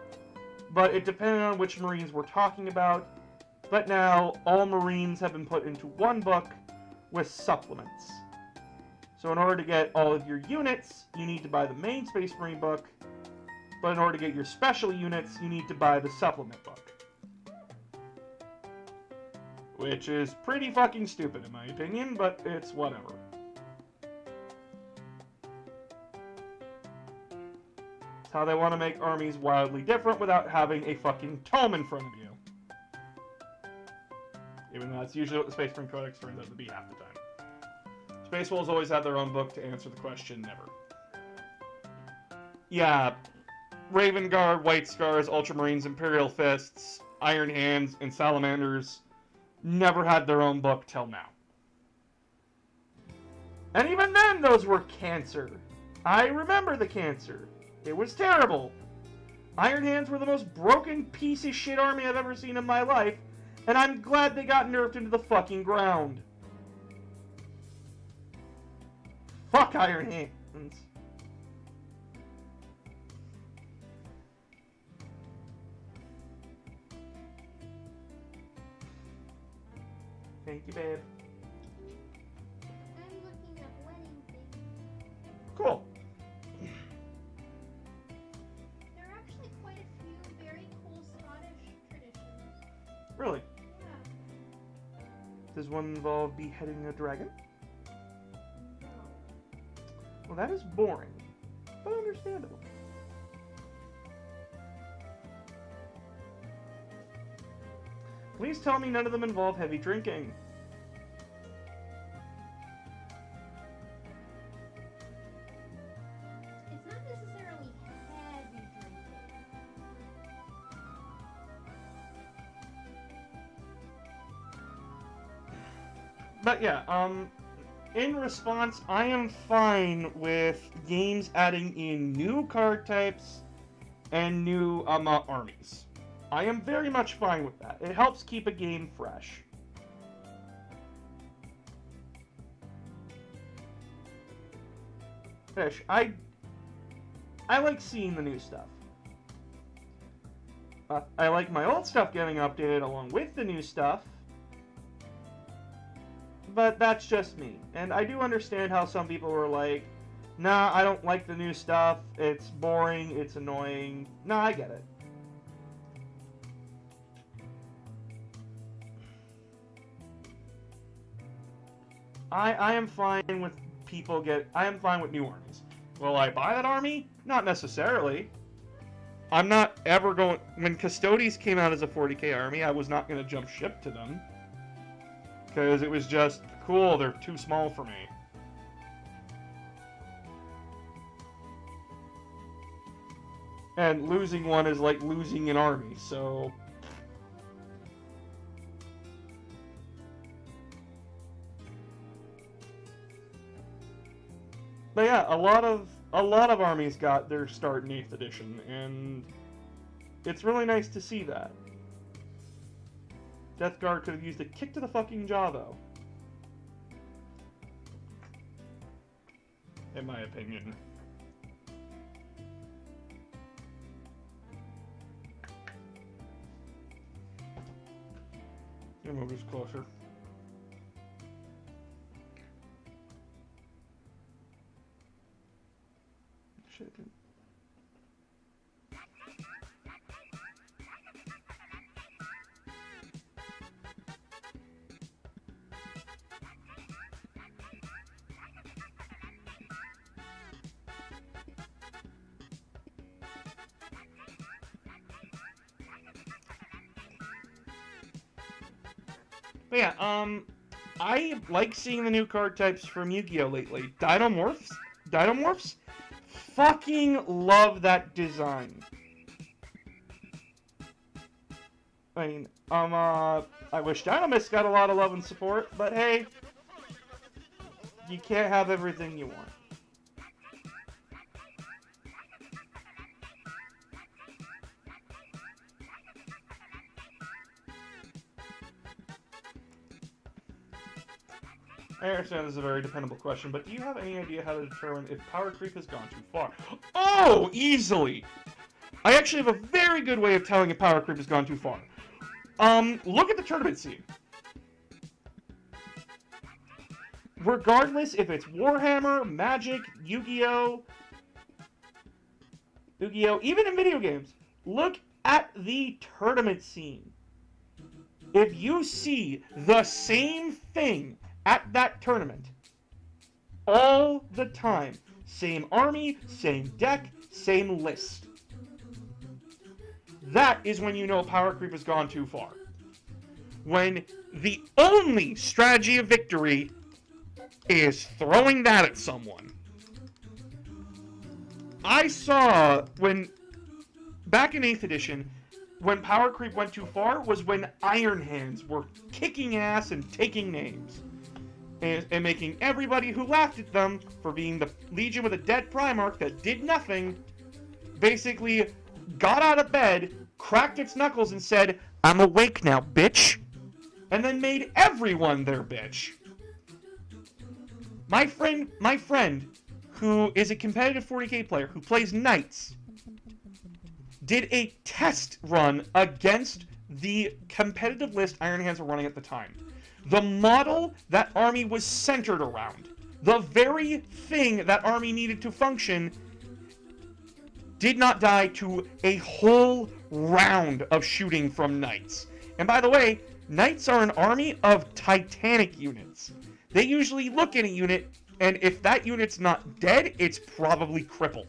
but it depended on which Marines we're talking about. But now, all Marines have been put into one book with supplements. So in order to get all of your units, you need to buy the main Space Marine book. But in order to get your special units, you need to buy the supplement book. Which is pretty fucking stupid in my opinion, but it's whatever. It's how they want to make armies wildly different without having a fucking tome in front of you. Even though that's usually what the Space Marine Codex turns out to be half the time. Space Wolves always have their own book to answer the question, never. Yeah, Raven Guard, White Scars, Ultramarines, Imperial Fists, Iron Hands, and Salamanders never had their own book till now. And even then, those were cancer. I remember the cancer. It was terrible. Iron Hands were the most broken piece of shit army I've ever seen in my life. And I'm glad they got nerfed into the fucking ground. Fuck Iron Hands. Thank you, babe. Cool. There are actually quite a few very cool Scottish traditions. Really? Yeah. Does one involve beheading a dragon? No. Well, that is boring, but understandable. Please tell me none of them involve heavy drinking. It's not necessarily heavy drinking. But yeah, in response, I am fine with games adding in new card types and new armies. I am very much fine with that. It helps keep a game fresh. Fish, I like seeing the new stuff. I like my old stuff getting updated along with the new stuff. But that's just me. And I do understand how some people were like, nah, I don't like the new stuff. It's boring. It's annoying. Nah, I get it. I am fine with I am fine with new armies. Will I buy that army? Not necessarily. I'm not ever going... When Custodes came out as a 40k army, I was not going to jump ship to them. Because it was just, cool, they're too small for me. And losing one is like losing an army, so... But yeah, a lot of armies got their start in 8th edition, and it's really nice to see that. Death Guard could have used a kick to the fucking jaw, though. In my opinion. Move this closer. Shit. But yeah, I like seeing the new card types from Yu-Gi-Oh! Lately. Dinomorphs? Fucking love that design. I mean, I wish Dynamis got a lot of love and support, but hey, you can't have everything you want. I understand this is a very dependable question, but do you have any idea how to determine if power creep has gone too far? Oh, easily! I actually have a very good way of telling if power creep has gone too far. Look at the tournament scene. Regardless if it's Warhammer, Magic, Yu-Gi-Oh!, even in video games, look at the tournament scene. If you see the same thing at that tournament, all the time, same army, same deck, same list, that is when you know power creep has gone too far. When the only strategy of victory is throwing that at someone. I saw back in 8th edition, when power creep went too far was when Iron Hands were kicking ass and taking names. And making everybody who laughed at them for being the Legion with a dead Primarch that did nothing, basically got out of bed, cracked its knuckles and said, "I'm awake now, bitch." And then made everyone their bitch. My friend, who is a competitive 40k player, who plays Knights, did a test run against the competitive list Iron Hands were running at the time. The model that army was centered around, The very thing that army needed to function did not die to a whole round of shooting from knights. And by the way, knights are an army of titanic units. They usually look at a unit, and if that unit's not dead, it's probably crippled.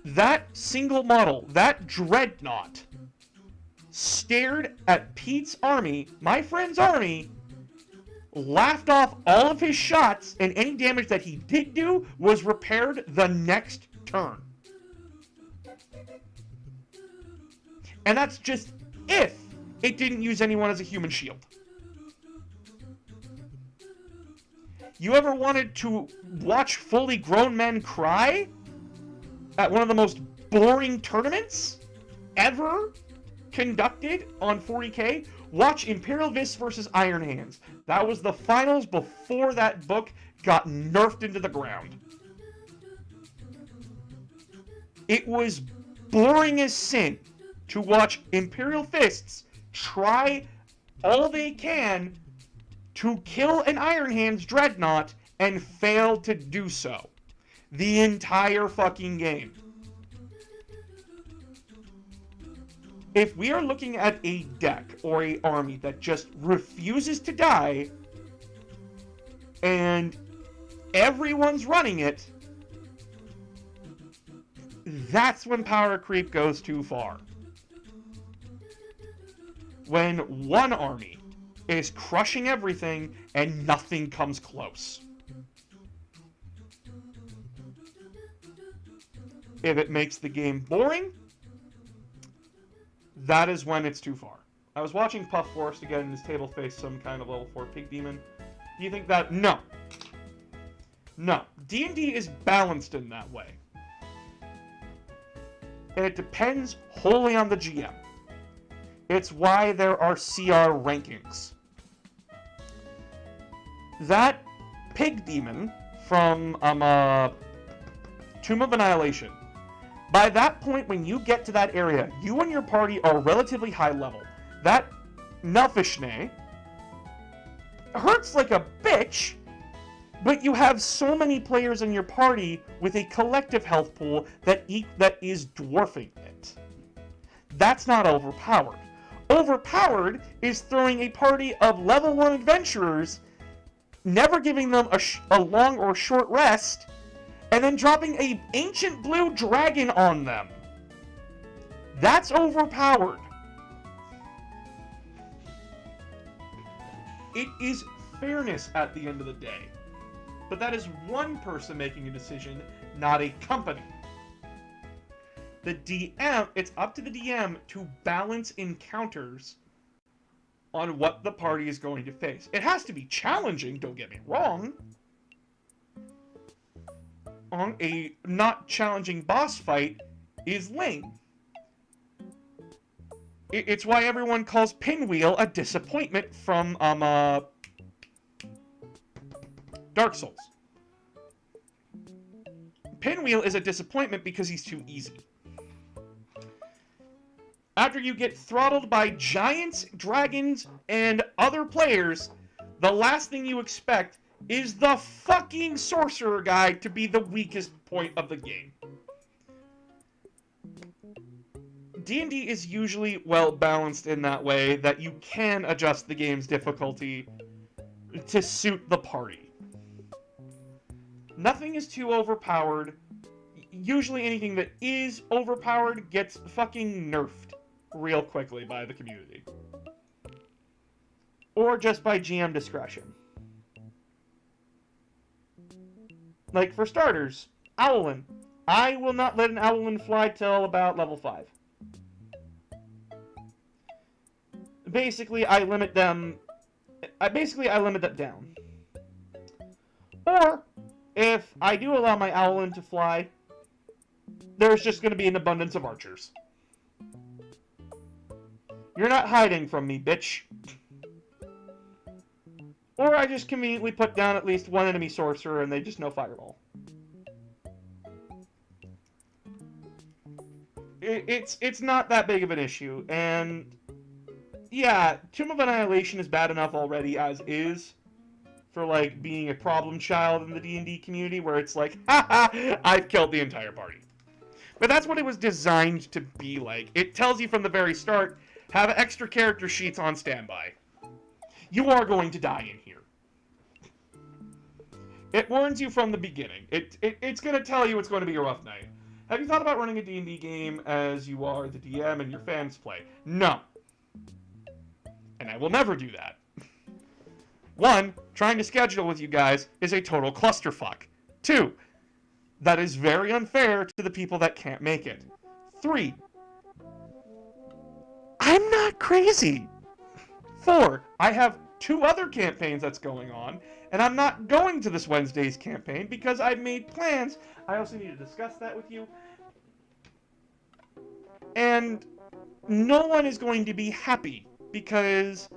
That single model, that dreadnought, stared at Pete's army, my friend's army, laughed off all of his shots, and any damage that he did do was repaired the next turn. And that's just if it didn't use anyone as a human shield. You ever wanted to watch fully grown men cry at one of the most boring tournaments ever conducted on 40K? Watch Imperial Fists versus Iron Hands. That was the finals before that book got nerfed into the ground. It was boring as sin to watch Imperial Fists try all they can to kill an Iron Hands dreadnought and fail to do so. The entire fucking game. If we are looking at a deck or a army that just refuses to die and everyone's running it, that's when power creep goes too far. When one army is crushing everything and nothing comes close. If it makes the game boring, that is when it's too far. I was watching Puff Forest again, and his table faced some kind of level 4 pig demon. Do you think that? No. No. D&D is balanced in that way. And it depends wholly on the GM. It's why there are CR rankings. That pig demon from Tomb of Annihilation, by that point, when you get to that area, you and your party are relatively high level. That Nelfishne hurts like a bitch, but you have so many players in your party with a collective health pool that is dwarfing it. That's not overpowered. Overpowered is throwing a party of level 1 adventurers, never giving them a long or short rest, and then dropping a ancient blue dragon on them. That's overpowered. It is fairness at the end of the day. But that is one person making a decision, not a company. The DM, it's up to the DM to balance encounters on what the party is going to face. It has to be challenging, don't get me wrong. On a not challenging boss fight is lame. It's why everyone calls Pinwheel a disappointment from Dark Souls. Pinwheel is a disappointment because he's too easy. After you get throttled by giants, dragons, and other players, the last thing you expect is the fucking sorcerer guy to be the weakest point of the game. D&D is usually well balanced in that way that you can adjust the game's difficulty to suit the party. Nothing is too overpowered. Usually anything that is overpowered gets fucking nerfed real quickly by the community. Or just by GM discretion. Like, for starters, Owlin. I will not let an Owlin fly till about level 5. Basically, I limit them down. Or, if I do allow my Owlin to fly, there's just going to be an abundance of archers. You're not hiding from me, bitch. Or I just conveniently put down at least one enemy sorcerer and they just know Fireball. It's not that big of an issue, and yeah, Tomb of Annihilation is bad enough already as is, for like being a problem child in the D&D community, where it's like, haha, I've killed the entire party. But that's what it was designed to be like. It tells you from the very start, have extra character sheets on standby. You are going to die in here. It warns you from the beginning. It's going to tell you it's going to be a rough night. Have you thought about running a D&D game as you are the DM and your fans play? No. And I will never do that. 1, trying to schedule with you guys is a total clusterfuck. 2, that is very unfair to the people that can't make it. 3, I'm not crazy. 4, I have 2 other campaigns that's going on, and I'm not going to this Wednesday's campaign because I've made plans. I also need to discuss that with you. And no one is going to be happy because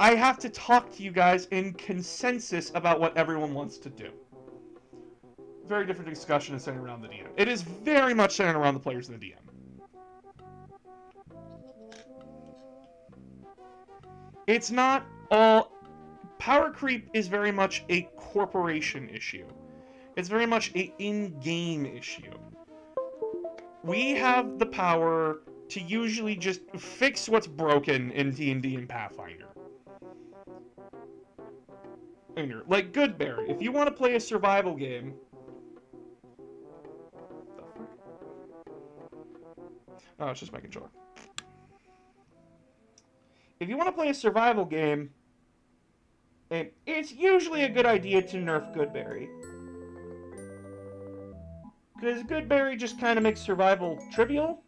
I have to talk to you guys in consensus about what everyone wants to do. Very different discussion is centered around the DM. It is very much centered around the players and the DM. It's not all... Power creep is very much a corporation issue. It's very much an in-game issue. We have the power to usually just fix what's broken in D&D and Pathfinder. Like Goodberry, if you want to play a survival game... Oh, it's just my controller. If you want to play a survival game, it's usually a good idea to nerf Goodberry. Because Goodberry just kind of makes survival trivial.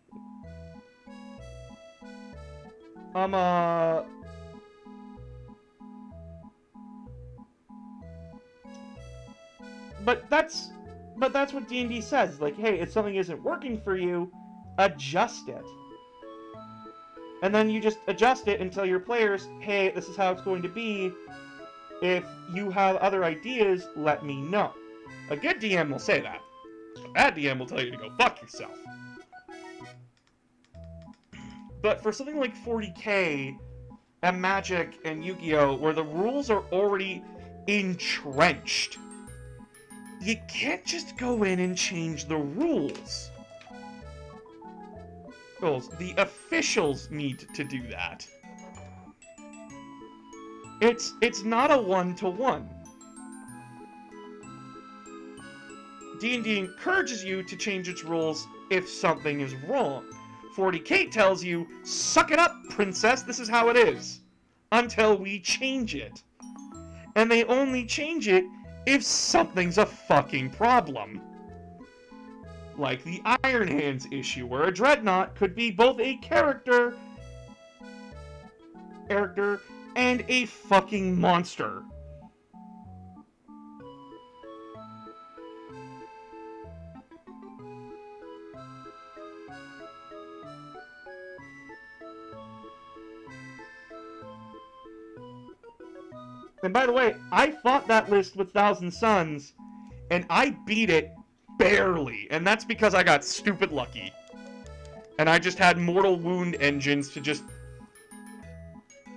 But that's what D&D says. Like, hey, if something isn't working for you, adjust it. And then you just adjust it and tell your players, hey, this is how it's going to be. If you have other ideas, let me know. A good DM will say that. A bad DM will tell you to go fuck yourself. But for something like 40K and Magic and Yu-Gi-Oh, where the rules are already entrenched, you can't just go in and change the rules. The officials need to do that. It's not a one-to-one. D&D encourages you to change its rules if something is wrong. 40K tells you, suck it up, princess, this is how it is. Until we change it. And they only change it if something's a fucking problem. Like the Iron Hands issue, where a Dreadnought could be both a character and a fucking monster. And by the way, I fought that list with Thousand Suns, and I beat it barely. And that's because I got stupid lucky. And I just had mortal wound engines to just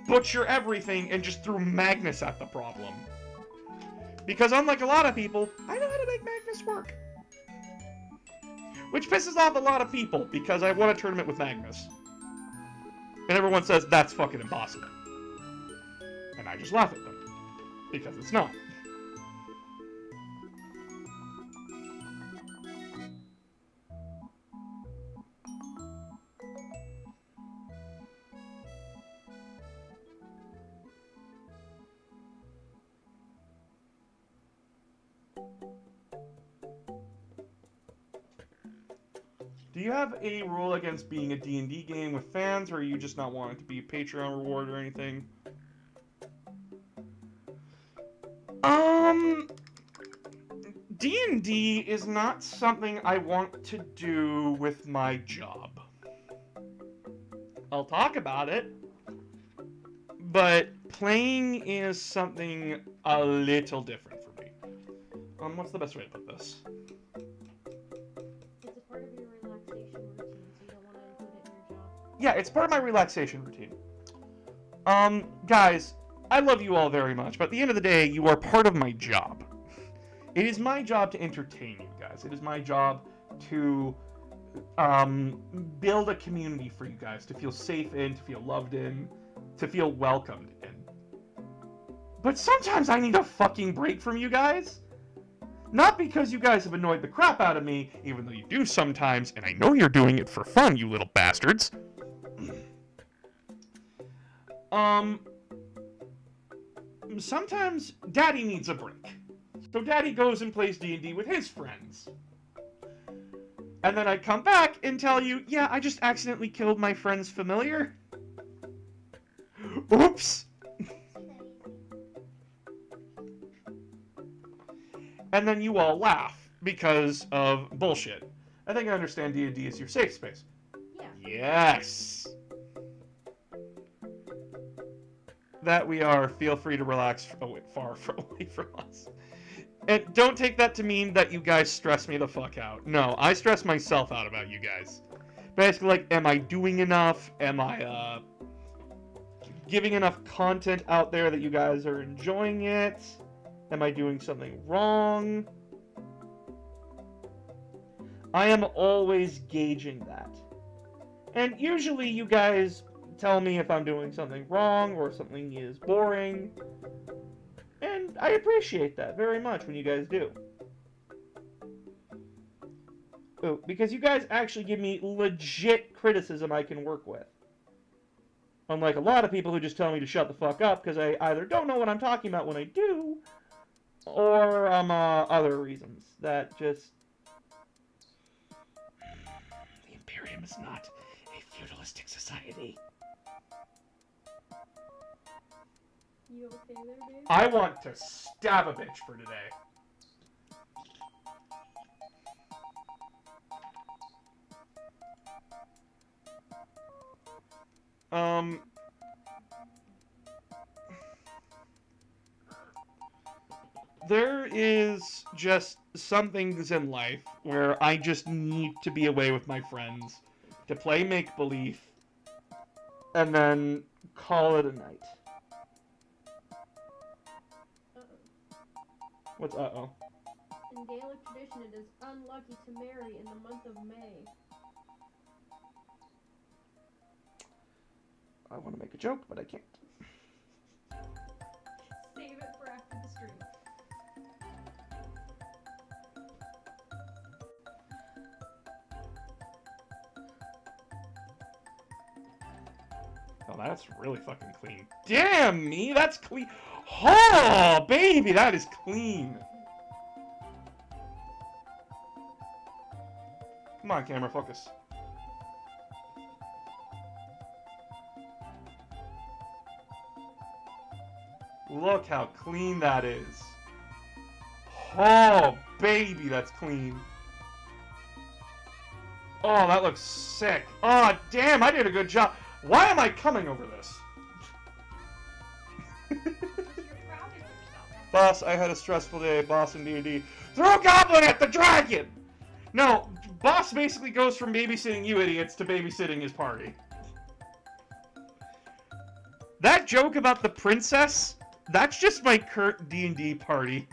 butcher everything and just threw Magnus at the problem. Because unlike a lot of people, I know how to make Magnus work. Which pisses off a lot of people, because I won a tournament with Magnus. And everyone says, that's fucking impossible. And I just laugh at them. Because it's not. Do you have any rule against being a D&D game with fans, or are you just not wanting to be a Patreon reward or anything? D&D is not something I want to do with my job. I'll talk about it, but playing is something a little different for me. What's the best way to put this? It's a part of your relaxation routine, so you don't want to include it in your job. Yeah, it's part of my relaxation routine. Guys, I love you all very much, but at the end of the day, you are part of my job. It is my job to entertain you guys. It is my job to build a community for you guys, to feel safe in, to feel loved in, to feel welcomed in. But sometimes I need a fucking break from you guys. Not because you guys have annoyed the crap out of me, even though you do sometimes, and I know you're doing it for fun, you little bastards. Sometimes Daddy needs a break. So Daddy goes and plays D&D with his friends. And then I come back and tell you, yeah, I just accidentally killed my friend's familiar. Oops. And then you all laugh because of bullshit. I think I understand D&D is your safe space. Yeah. Yes. That we are. Feel free to relax. Oh wait, far away from us. And don't take that to mean that you guys stress me the fuck out. No, I stress myself out about you guys. Basically, like, am I doing enough? Am I giving enough content out there that you guys are enjoying it? Am I doing something wrong? I am always gauging that. And usually you guys tell me if I'm doing something wrong or something is boring. And I appreciate that very much when you guys do. Ooh, because you guys actually give me legit criticism I can work with. Unlike a lot of people who just tell me to shut the fuck up because I either don't know what I'm talking about when I do, or other reasons that just... The Imperium is not a feudalistic society. You okay there, dude? I want to stab a bitch for today. There is just some things in life where I just need to be away with my friends, to play make-believe, and then call it a night. What's uh-oh? In Gaelic tradition, it is unlucky to marry in the month of May. I want to make a joke, but I can't. Save it for after the stream. Oh, that's really fucking clean. Damn me, that's clean. Oh, baby, that is clean. Come on, camera, focus. Look how clean that is. Oh, baby, that's clean. Oh, that looks sick. Oh, damn, I did a good job. Why am I coming over this? You're proud of yourself. Boss, I had a stressful day. Boss in D&D. Throw a goblin at the dragon! No, boss basically goes from babysitting you idiots to babysitting his party. That joke about the princess, that's just my current D&D party.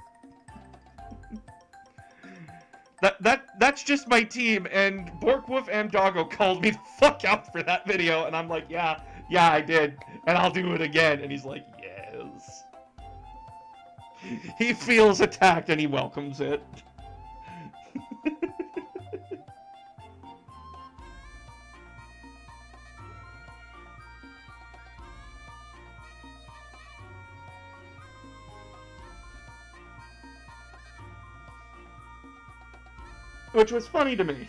That's just my team, and Borkwolf and Doggo called me the fuck out for that video, and I'm like, yeah, I did, and I'll do it again, and he's like, yes. He feels attacked, and he welcomes it. Which was funny to me.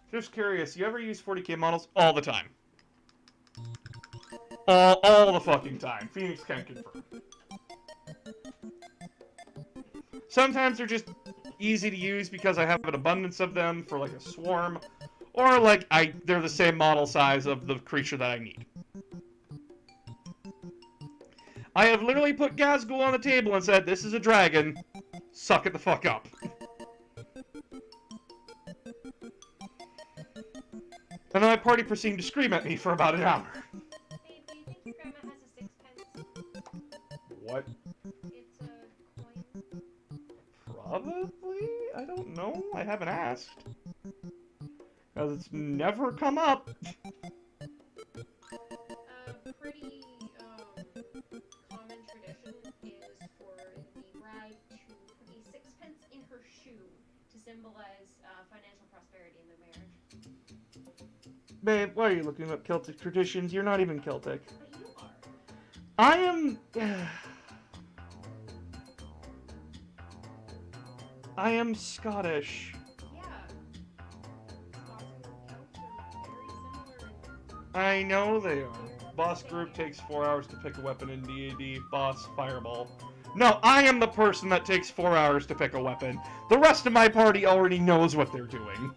Just curious, you ever use 40k models? All the time. All the fucking time. Phoenix can confirm. Sometimes they're just easy to use because I have an abundance of them for like a swarm, or like they're the same model size of the creature that I need. I have literally put Gazgul on the table and said, this is a dragon. Suck it the fuck up. And then my party proceeded to scream at me for about an hour. Hey, do you think your grandma has a sixpence? What? It's a coin. Probably? I don't know. I haven't asked. Because it's never come up. A pretty common tradition is for the bride to put a sixpence in her shoe to symbolize financial prosperity in the marriage. Babe, why are you looking up Celtic traditions? You're not even Celtic. But you are. I am... I am Scottish. Yeah. Scots and Celts are very similar. I know they are. Boss group takes 4 hours to pick a weapon in D&D. Boss, fireball. No, I am the person that takes 4 hours to pick a weapon. The rest of my party already knows what they're doing.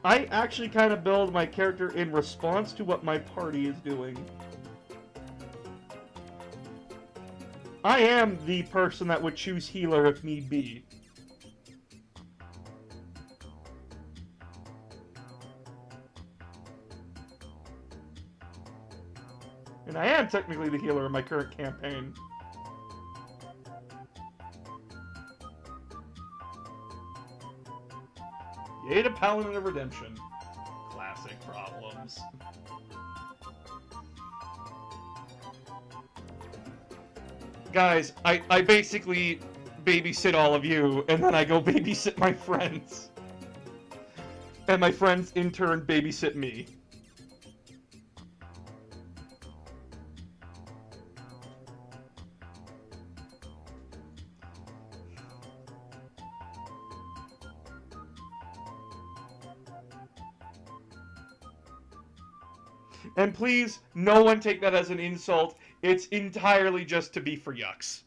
I actually kind of build my character in response to what my party is doing. I am the person that would choose healer if need be. And I am technically the healer in my current campaign. Yay to Paladin of Redemption. Classic problems. Guys, I basically babysit all of you, and then I go babysit my friends. And my friends in turn babysit me. And please, no one take that as an insult. It's entirely just to be for yucks.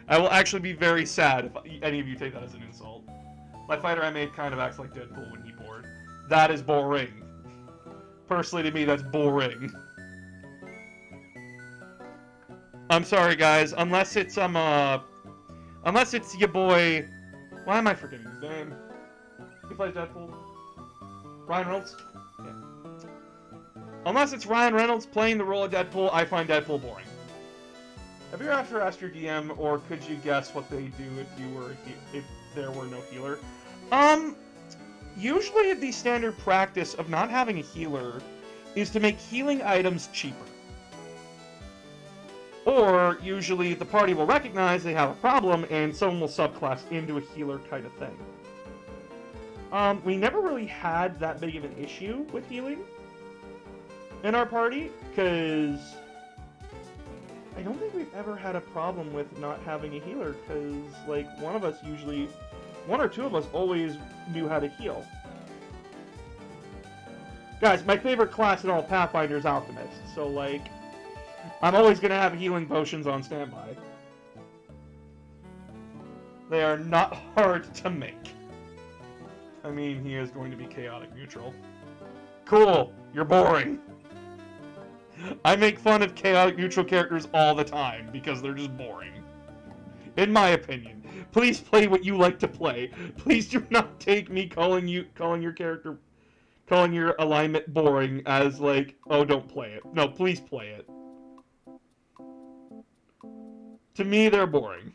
I will actually be very sad if any of you take that as an insult. My fighter I made kind of acts like Deadpool when he bored. That is boring. Personally, to me, that's boring. I'm sorry, guys. Unless it's unless it's your boy. Why am I forgetting his name? He plays Deadpool. Ryan Reynolds? Yeah. Unless it's Ryan Reynolds playing the role of Deadpool, I find Deadpool boring. Have you ever asked your DM, or could you guess what they do if there were no healer? Usually the standard practice of not having a healer is to make healing items cheaper. Or, usually, the party will recognize they have a problem, and someone will subclass into a healer kind of thing. We never really had that big of an issue with healing in our party, because I don't think we've ever had a problem with not having a healer, because, like, one or two of us always knew how to heal. Guys, my favorite class in all Pathfinder is Alchemist, so, like, I'm always going to have healing potions on standby. They are not hard to make. I mean, he is going to be chaotic neutral. Cool, you're boring. I make fun of chaotic neutral characters all the time because they're just boring. In my opinion. Please play what you like to play. Please do not take me calling your alignment boring as like, oh, don't play it. No, please play it. To me, they're boring.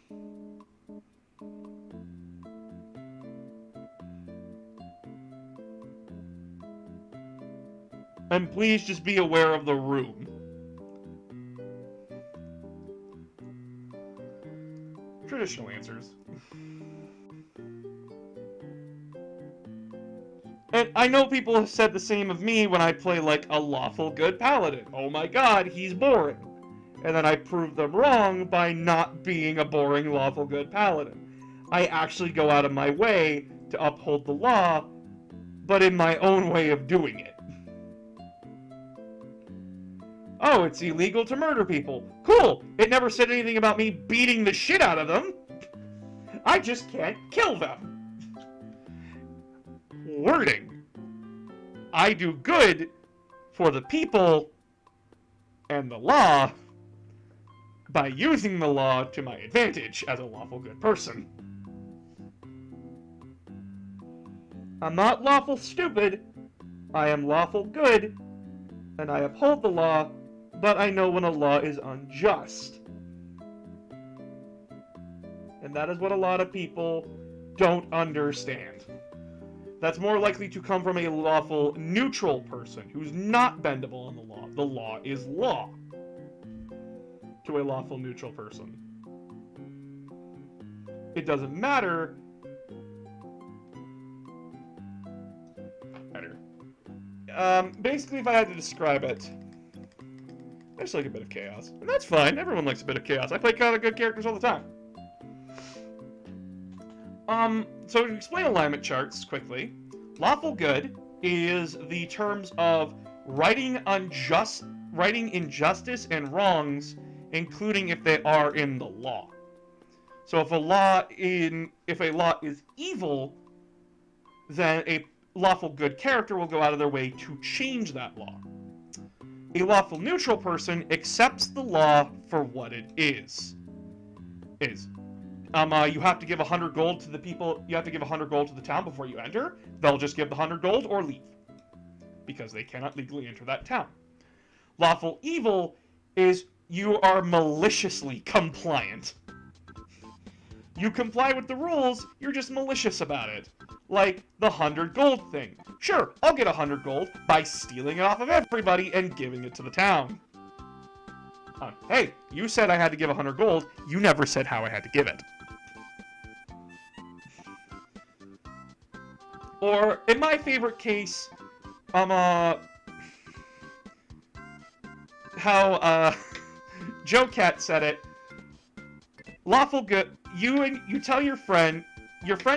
And please just be aware of the room. Traditional answers. And I know people have said the same of me when I play like a lawful good paladin. Oh my god, he's boring. And then I prove them wrong by not being a boring lawful good paladin. I actually go out of my way to uphold the law, but in my own way of doing it. Oh, it's illegal to murder people. Cool! It never said anything about me beating the shit out of them. I just can't kill them. Wording. I do good for the people and the law by using the law to my advantage as a lawful good person. I'm not lawful stupid, I am lawful good, and I uphold the law, but I know when a law is unjust. And that is what a lot of people don't understand. That's more likely to come from a lawful neutral person who's not bendable on the law. The law is law to a lawful neutral person. It doesn't matter. Basically, if I had to describe it, I just like a bit of chaos. And that's fine. Everyone likes a bit of chaos. I play kind of good characters all the time. So to explain alignment charts quickly, lawful good is the terms of righting injustice and wrongs, including if they are in the law. So if a law is evil, then a lawful good character will go out of their way to change that law. A lawful neutral person accepts the law for what it is. You have to give 100 gold to the people. You have to give 100 gold to the town before you enter. They'll just give the 100 gold or leave, because they cannot legally enter that town. Lawful evil is you are maliciously compliant. You comply with the rules, you're just malicious about it. Like the 100 gold thing. Sure, I'll get 100 gold by stealing it off of everybody and giving it to the town. Hey, you said I had to give 100 gold. You never said how I had to give it. Or, in my favorite case, how, Joe Cat said it. Lawful good, you tell your friend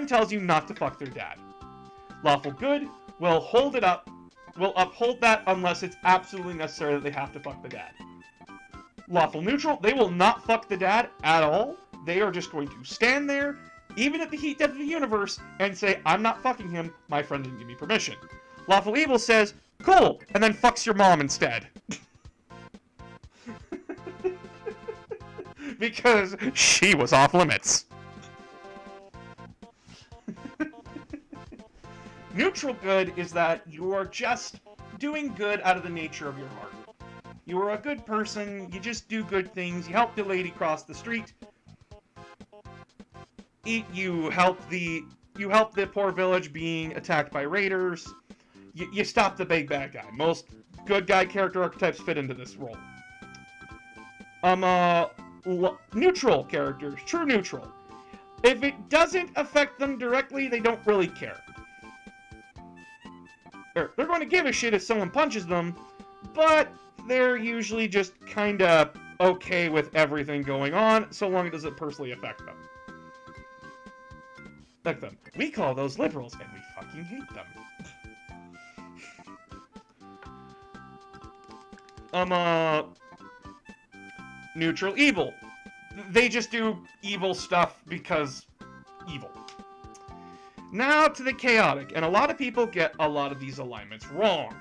tells you not to fuck their dad. Lawful good will hold it up, will uphold that unless it's absolutely necessary that they have to fuck the dad. Lawful neutral, they will not fuck the dad at all. They are just going to stand there, even at the heat death of the universe, and say, I'm not fucking him, my friend didn't give me permission. Lawful evil says, cool, and then fucks your mom instead. Because she was off limits. Neutral good is that you are just doing good out of the nature of your heart. You are a good person, you just do good things, you help the lady cross the street, you help the poor village being attacked by raiders, you stop the big bad guy. Most good guy character archetypes fit into this role. Neutral characters, true neutral. If it doesn't affect them directly, they don't really care. They're going to give a shit if someone punches them, but they're usually just kinda okay with everything going on, so long as it doesn't personally affect them. We call those liberals, and we fucking hate them. Neutral evil. They just do evil stuff because evil. Now to the chaotic, and a lot of people get a lot of these alignments wrong.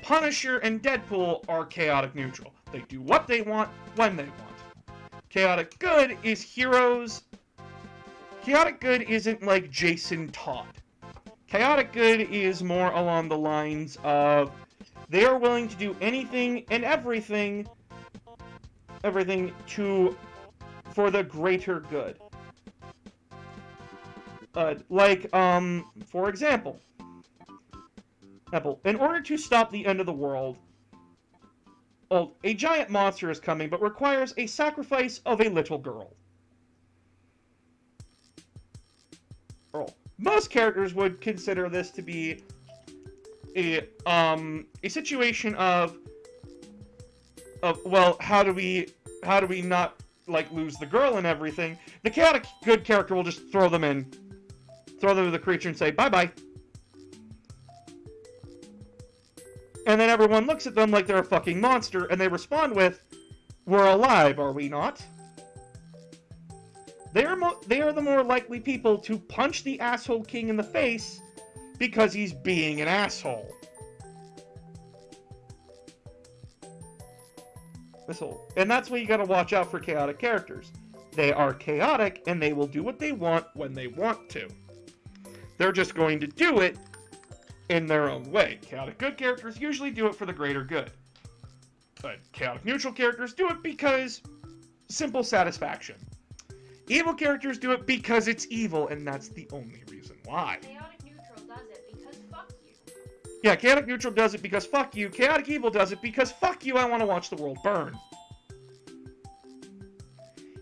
Punisher and Deadpool are chaotic neutral. They do what they want, when they want. Chaotic good is heroes. Chaotic good isn't like Jason Todd. Chaotic good is more along the lines of they are willing to do anything and everything for the greater good. For example, in order to stop the end of the world, a giant monster is coming, but requires a sacrifice of a little girl. Most characters would consider this to be a situation of well, how do we not like lose the girl and everything? The chaotic good character will just throw them to the creature and say bye bye. And then everyone looks at them like they're a fucking monster, and they respond with, we're alive, are we not? They are the more likely people to punch the asshole king in the face because he's being an asshole. And that's why you gotta watch out for chaotic characters. They are chaotic, and they will do what they want when they want to. They're just going to do it in their own way. Chaotic good characters usually do it for the greater good. But chaotic neutral characters do it because simple satisfaction. Evil characters do it because it's evil, and that's the only reason why. Chaotic neutral does it because fuck you. Yeah, chaotic neutral does it because fuck you. Chaotic evil does it because fuck you, I want to watch the world burn.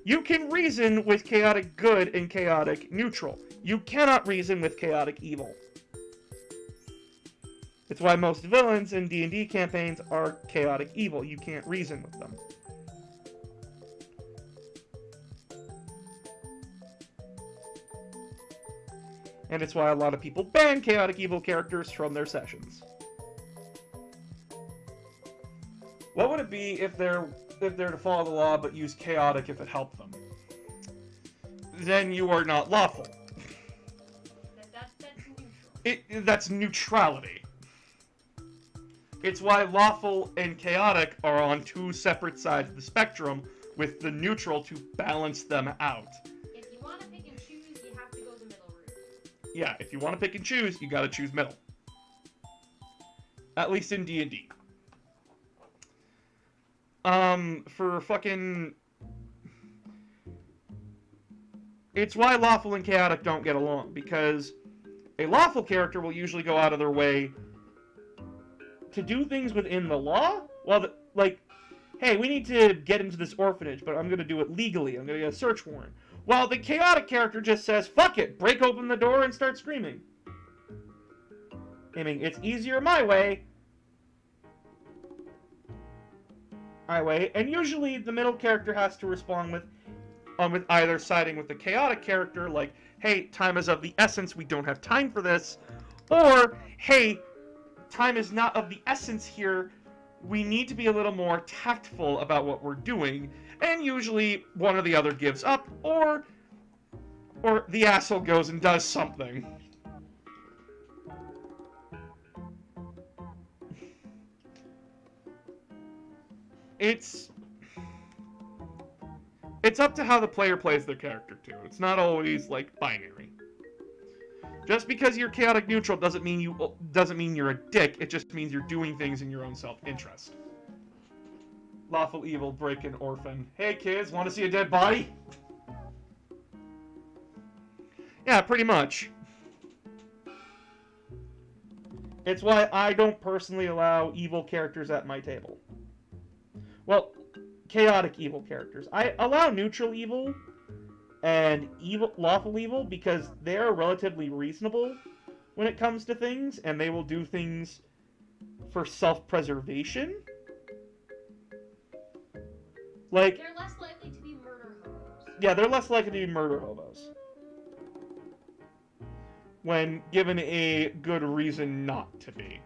You can reason with chaotic good and chaotic neutral. You cannot reason with chaotic evil. It's why most villains in D&D campaigns are chaotic evil. You can't reason with them. And it's why a lot of people ban chaotic evil characters from their sessions. What would it be if they're to follow the law but use chaotic if it helped them? Then you are not lawful. That's neutral. That's neutrality. It's why lawful and chaotic are on two separate sides of the spectrum, with the neutral to balance them out. If you want to pick and choose, you have to go the middle route. Yeah, if you want to pick and choose, you gotta choose middle. At least in D&D. For fucking... It's why lawful and chaotic don't get along, because a lawful character will usually go out of their way to do things within the law. Well, like, hey, we need to get into this orphanage, but I'm going to do it legally. I'm going to get a search warrant. While the chaotic character just says, fuck it, break open the door and start screaming. I mean, it's easier my way. And usually the middle character has to respond with either siding with the chaotic character, like, hey, time is of the essence, we don't have time for this, or, hey, time is not of the essence here, we need to be a little more tactful about what we're doing, and usually one or the other gives up, or the asshole goes and does something. It's up to how the player plays their character, too. It's not always, like, binary. Just because you're chaotic neutral doesn't mean you're a dick. It just means you're doing things in your own self-interest. Lawful evil, break-in orphan. Hey, kids, want to see a dead body? Yeah, pretty much. It's why I don't personally allow evil characters at my table. Well, chaotic evil characters. I allow neutral evil and lawful evil because they're relatively reasonable when it comes to things, and they will do things for self-preservation. Like, they're less likely to be murder hobos. Yeah, they're less likely to be murder hobos when given a good reason not to be.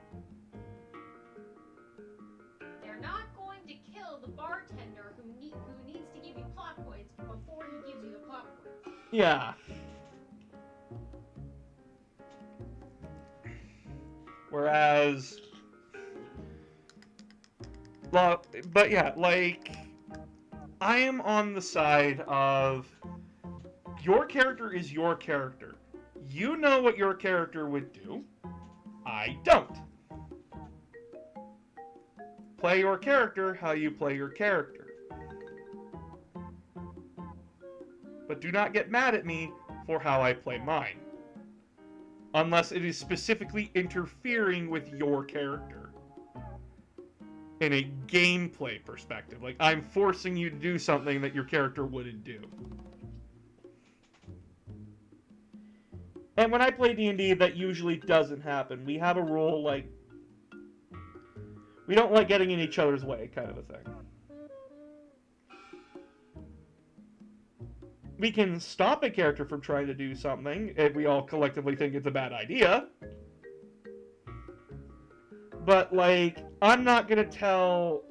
They're not going to kill the bartender who needs to give you plot points before he gives you the plot points. Yeah. Whereas, but yeah, like, I am on the side of your character is your character. You know what your character would do. I don't. Play your character how you play your character. But do not get mad at me for how I play mine. Unless it is specifically interfering with your character. In a gameplay perspective. Like, I'm forcing you to do something that your character wouldn't do. And when I play D&D, that usually doesn't happen. We have a rule, like, we don't like getting in each other's way, kind of a thing. We can stop a character from trying to do something if we all collectively think it's a bad idea. But, like, I'm not gonna tell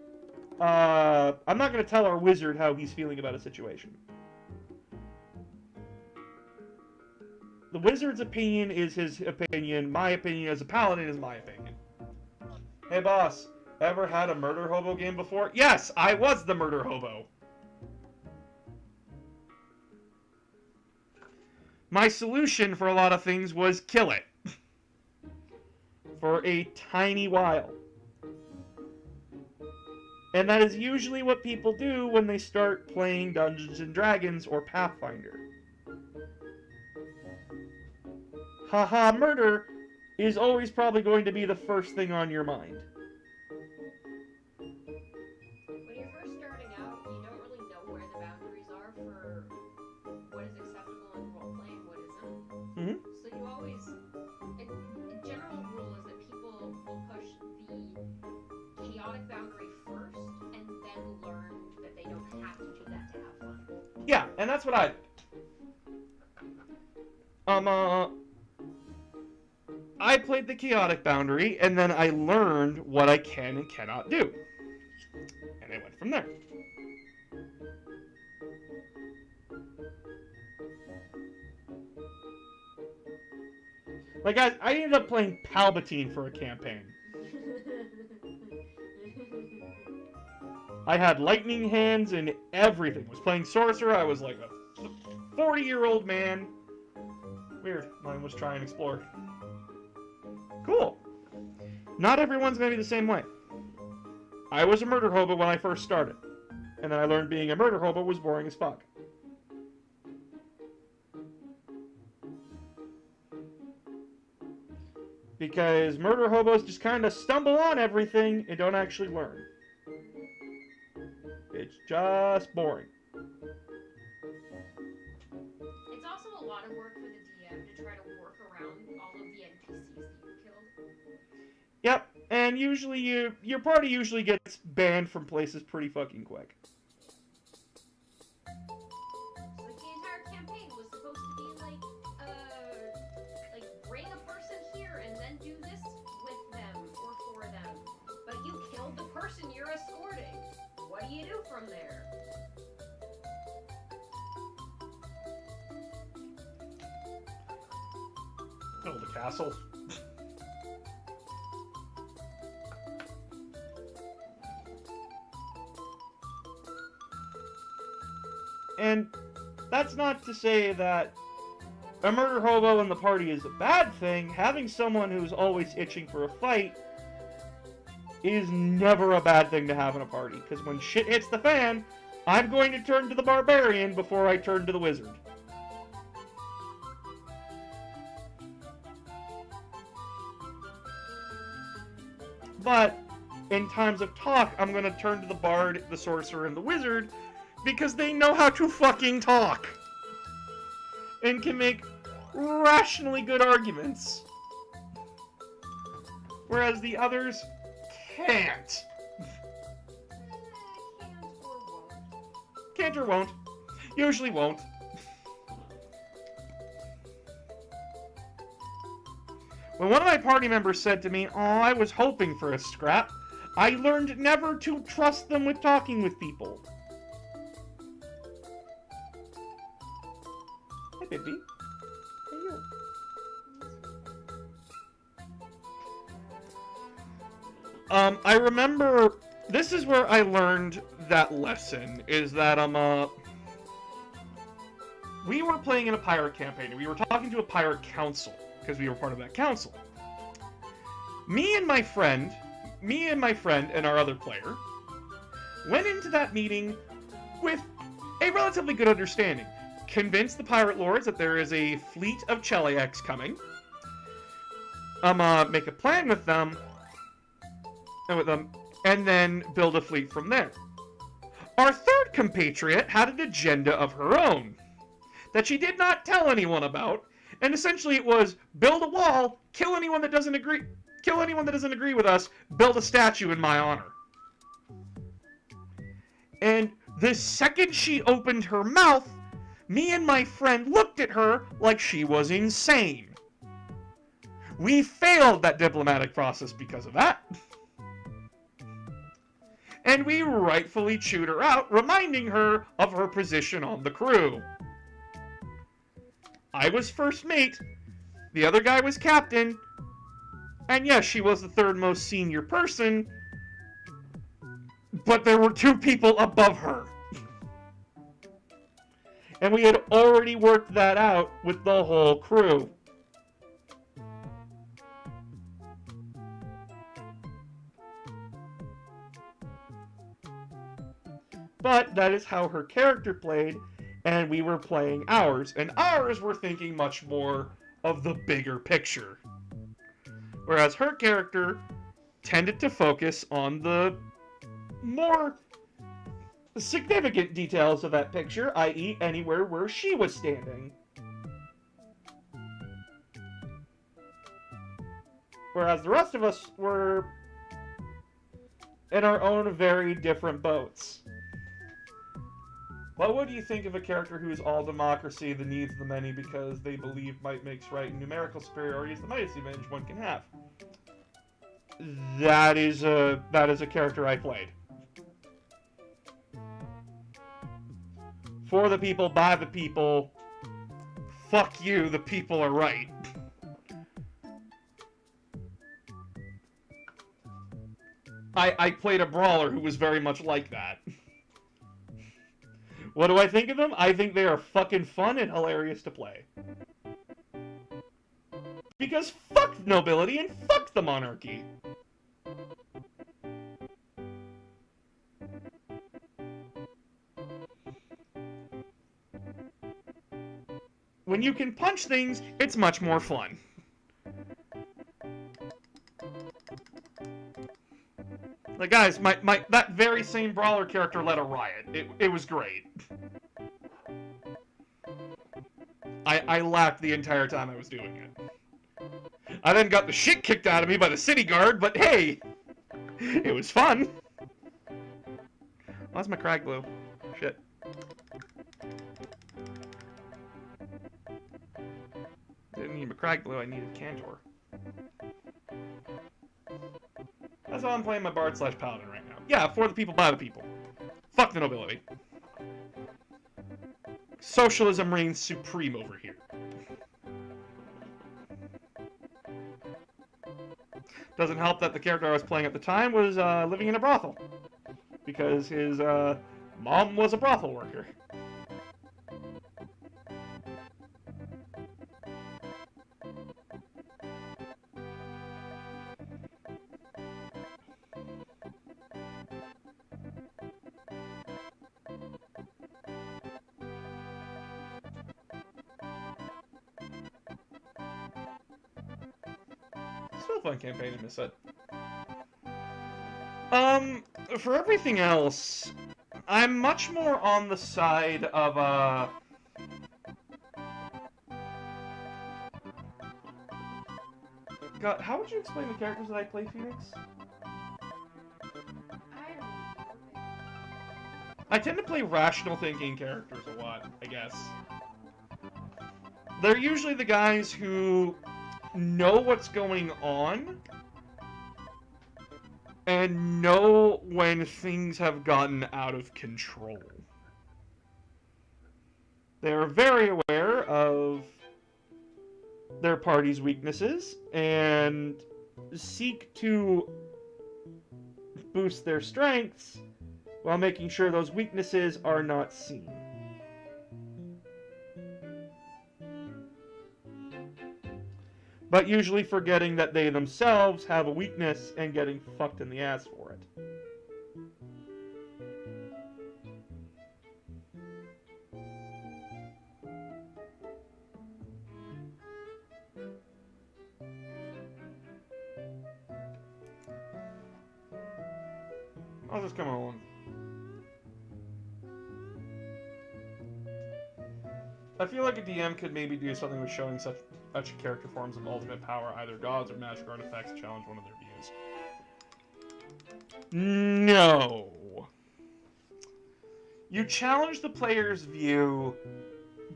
our wizard how he's feeling about a situation. The wizard's opinion is his opinion. My opinion as a paladin is my opinion. Hey, boss. Ever had a murder hobo game before? Yes, I was the murder hobo. My solution for a lot of things was kill it. For a tiny while. And that is usually what people do when they start playing Dungeons and Dragons or Pathfinder. Haha, murder is always probably going to be the first thing on your mind. When you're first starting out, you don't really know where the boundaries are for what is acceptable in roleplay and what isn't. Mm-hmm. So you always, a general rule is that people will push the chaotic boundary first and then learn that they don't have to do that to have fun. Yeah, and that's what I did. I played the chaotic boundary, and then I learned what I can and cannot do. And I went from there. Like, guys, I ended up playing Palpatine for a campaign. I had lightning hands and everything. I was playing sorcerer. I was like a 40-year-old man. Weird. Mine was try and explore. Cool. Not everyone's going to be the same way. I was a murder hobo when I first started. And then I learned being a murder hobo was boring as fuck. Because murder hobos just kind of stumble on everything and don't actually learn. It's just boring. It's also a lot of work for the DM to try to work around all of the NPCs that you killed. Yep, and usually your party usually gets banned from places pretty fucking quick. So like the entire campaign was supposed to be like bring a person here and then do this with them or for them. But you killed the person you're escorting. What do you do from there? Build a castle. And that's not to say that a murder hobo in the party is a bad thing. Having someone who's always itching for a fight is never a bad thing to have in a party. Because when shit hits the fan, I'm going to turn to the barbarian before I turn to the wizard. But in times of talk, I'm going to turn to the bard, the sorcerer, and the wizard because they know how to fucking talk and can make rationally good arguments. Whereas the others can't. Can't or won't. Can't or won't. Usually won't. When one of my party members said to me, "Oh, I was hoping for a scrap," I learned never to trust them with talking with people. Hey, baby. Hey, you. I remember, this is where I learned that lesson, is that, we were playing in a pirate campaign, and we were talking to a pirate council, because we were part of that council. Me and my friend and our other player went into that meeting with a relatively good understanding. Convinced the pirate lords that there is a fleet of Cheliax coming. Make a plan with them, and then build a fleet from there. Our third compatriot had an agenda of her own that she did not tell anyone about, and essentially it was build a wall, kill anyone that doesn't agree with us, build a statue in my honor. And the second she opened her mouth, me and my friend looked at her like she was insane. We failed that diplomatic process because of that. And we rightfully chewed her out, reminding her of her position on the crew. I was first mate, the other guy was captain, and yes, she was the third most senior person, but there were 2 people above her. And we had already worked that out with the whole crew. But that is how her character played, and we were playing ours. And ours were thinking much more of the bigger picture. Whereas her character tended to focus on the more significant details of that picture, i.e. anywhere where she was standing. Whereas the rest of us were in our own very different boats. What would you think of a character who is all democracy, the needs of the many because they believe might makes right, and numerical superiority is the mightiest advantage one can have? That is a character I played. For the people, by the people. Fuck you, the people are right. I played a brawler who was very much like that. What do I think of them? I think they are fucking fun and hilarious to play. Because fuck nobility and fuck the monarchy. When you can punch things, it's much more fun. Like, guys, that very same brawler character led a riot. It was great. I laughed the entire time I was doing it. I then got the shit kicked out of me by the city guard, but hey! It was fun! Why's my crag blue? Shit. Didn't need my crag blue, I needed Cantor. That's how I'm playing my Bard / Paladin right now. Yeah, for the people, by the people. Fuck the nobility. Socialism reigns supreme over here. Doesn't help that the character I was playing at the time was living in a brothel. Because his mom was a brothel worker. Still a fun campaign, I miss it. For everything else, I'm much more on the side of, God, how would you explain the characters that I play, Phoenix? I tend to play rational thinking characters a lot, I guess. They're usually the guys who know what's going on and know when things have gotten out of control. They're very aware of their party's weaknesses and seek to boost their strengths while making sure those weaknesses are not seen. But usually forgetting that they themselves have a weakness and getting fucked in the ass for it. I'll just come along. I feel like a DM could maybe do something with showing such character forms of ultimate power, either gods or magic artifacts, to challenge one of their views. No. You challenge the player's view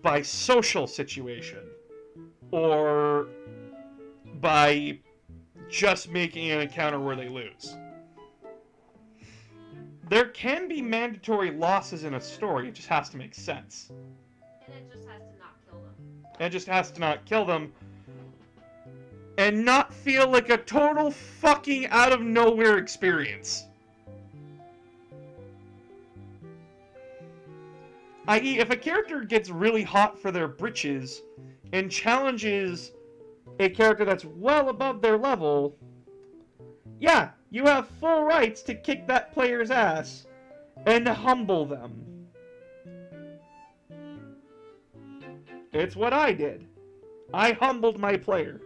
by social situation, or by just making an encounter where they lose. There can be mandatory losses in a story, it just has to make sense. And it just has to not kill them. and just has to not kill them and not feel like a total fucking out of nowhere experience. I.e., if a character gets really hot for their britches and challenges a character that's well above their level, yeah, you have full rights to kick that player's ass and humble them. It's what I did. I humbled my player.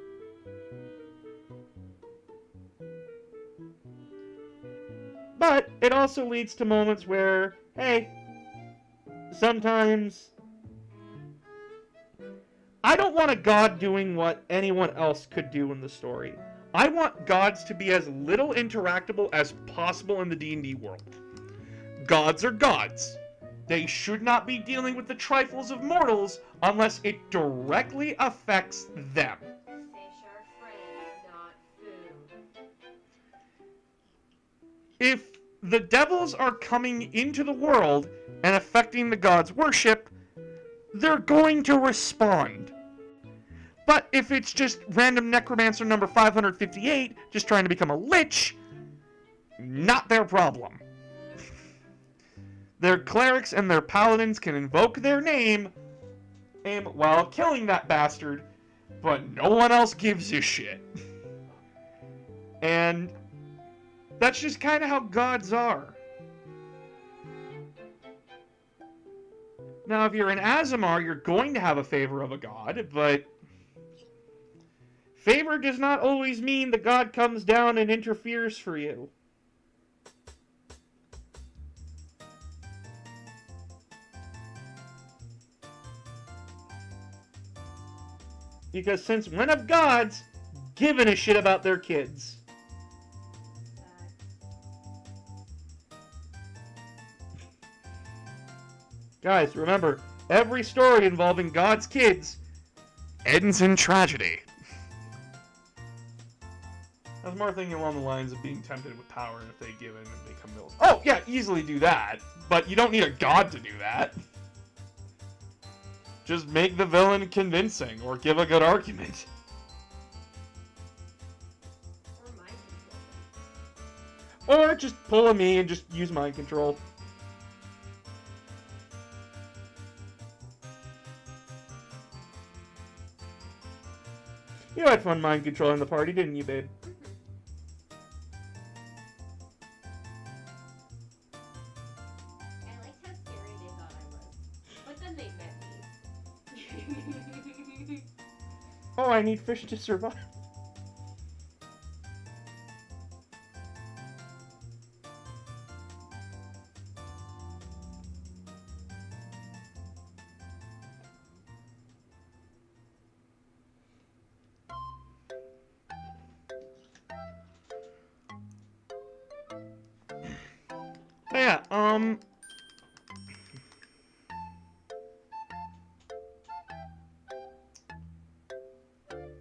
But it also leads to moments where, hey, sometimes I don't want a god doing what anyone else could do in the story. I want gods to be as little interactable as possible in the D&D world. Gods are gods. They should not be dealing with the trifles of mortals unless it directly affects them. Fish are friends, not food. If the devils are coming into the world and affecting the gods' worship, they're going to respond. But if it's just random necromancer number 558 just trying to become a lich, not their problem. Their clerics and their paladins can invoke their name while killing that bastard, but no one else gives a shit. And that's just kind of how gods are. Now, if you're an Aasimar, you're going to have a favor of a god, but favor does not always mean the god comes down and interferes for you. Because since when have gods given a shit about their kids? Guys, remember, every story involving God's kids ends in tragedy. I was more thinking along the lines of being tempted with power, and if they give in and become villains. Oh, yeah, easily do that. But you don't need a god to do that. Just make the villain convincing, or give a good argument. Or mind control. Or just pull a me and just use mind control. You had fun mind controlling the party, didn't you, babe? I liked how scary they thought I was. But then they met me. Oh, I need fish to survive. Yeah,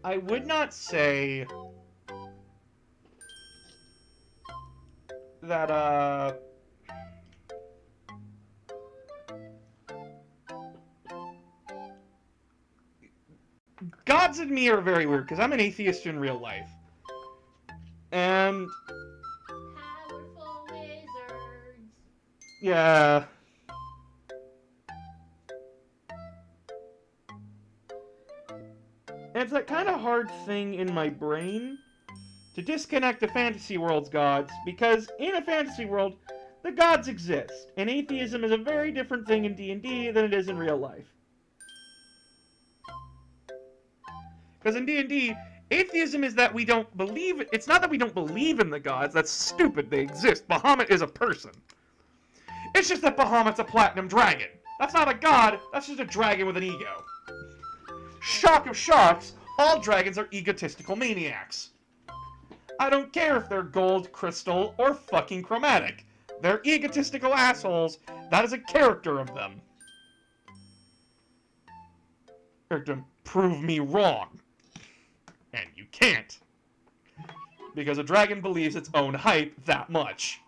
I would not say that, gods and me are very weird, because I'm an atheist in real life. And Powerful wizards. yeah. And it's that kind of hard thing in my brain to disconnect the fantasy world's gods, because in a fantasy world, the gods exist, and atheism is a very different thing in D&D than it is in real life. Because in D&D, atheism is that we don't believe... It's not that we don't believe in the gods, that's stupid, they exist. Bahamut is a person. It's just that Bahamut's a platinum dragon. That's not a god, that's just a dragon with an ego. Shock of shocks, all dragons are egotistical maniacs. I don't care if they're gold, crystal, or fucking chromatic. They're egotistical assholes. That is a character of them. Character, prove me wrong. And you can't. Because a dragon believes its own hype that much.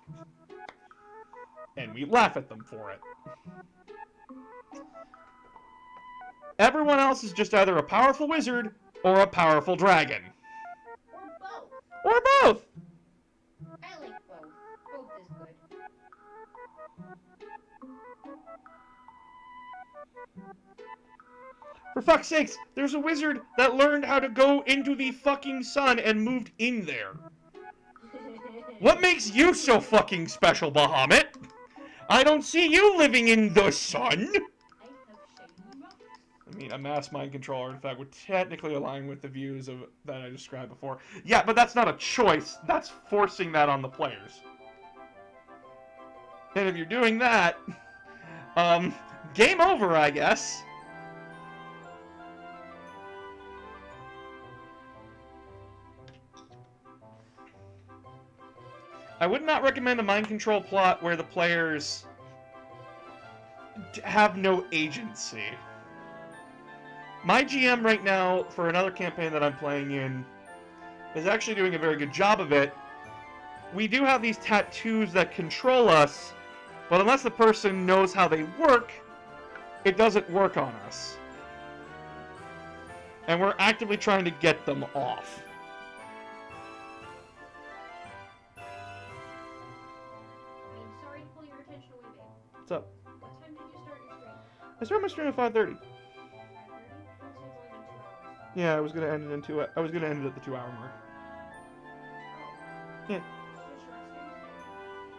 And we laugh at them for it. Everyone else is just either a powerful wizard or a powerful dragon. Or both. Or both! I like both. Both is good. For fuck's sakes, there's a wizard that learned how to go into the fucking sun and moved in there. What makes you so fucking special, Bahamut? I don't see you living in the sun! I mean, a mass mind control artifact would technically align with the views of that I described before. Yeah, but that's not a choice. That's forcing that on the players. And if you're doing that, game over, I guess. I would not recommend a mind control plot where the players have no agency. My GM right now, for another campaign that I'm playing in, is actually doing a very good job of it. We do have these tattoos that control us, but unless the person knows how they work, it doesn't work on us. And we're actively trying to get them off. I'm sorry to pull your attention away, babe. What's up? What time did you start your stream? I started my stream at 5:30. 5:30? So it's only been 2 hours. Yeah, I was gonna end it at the 2-hour mark. Oh. Yeah. Just a short stream?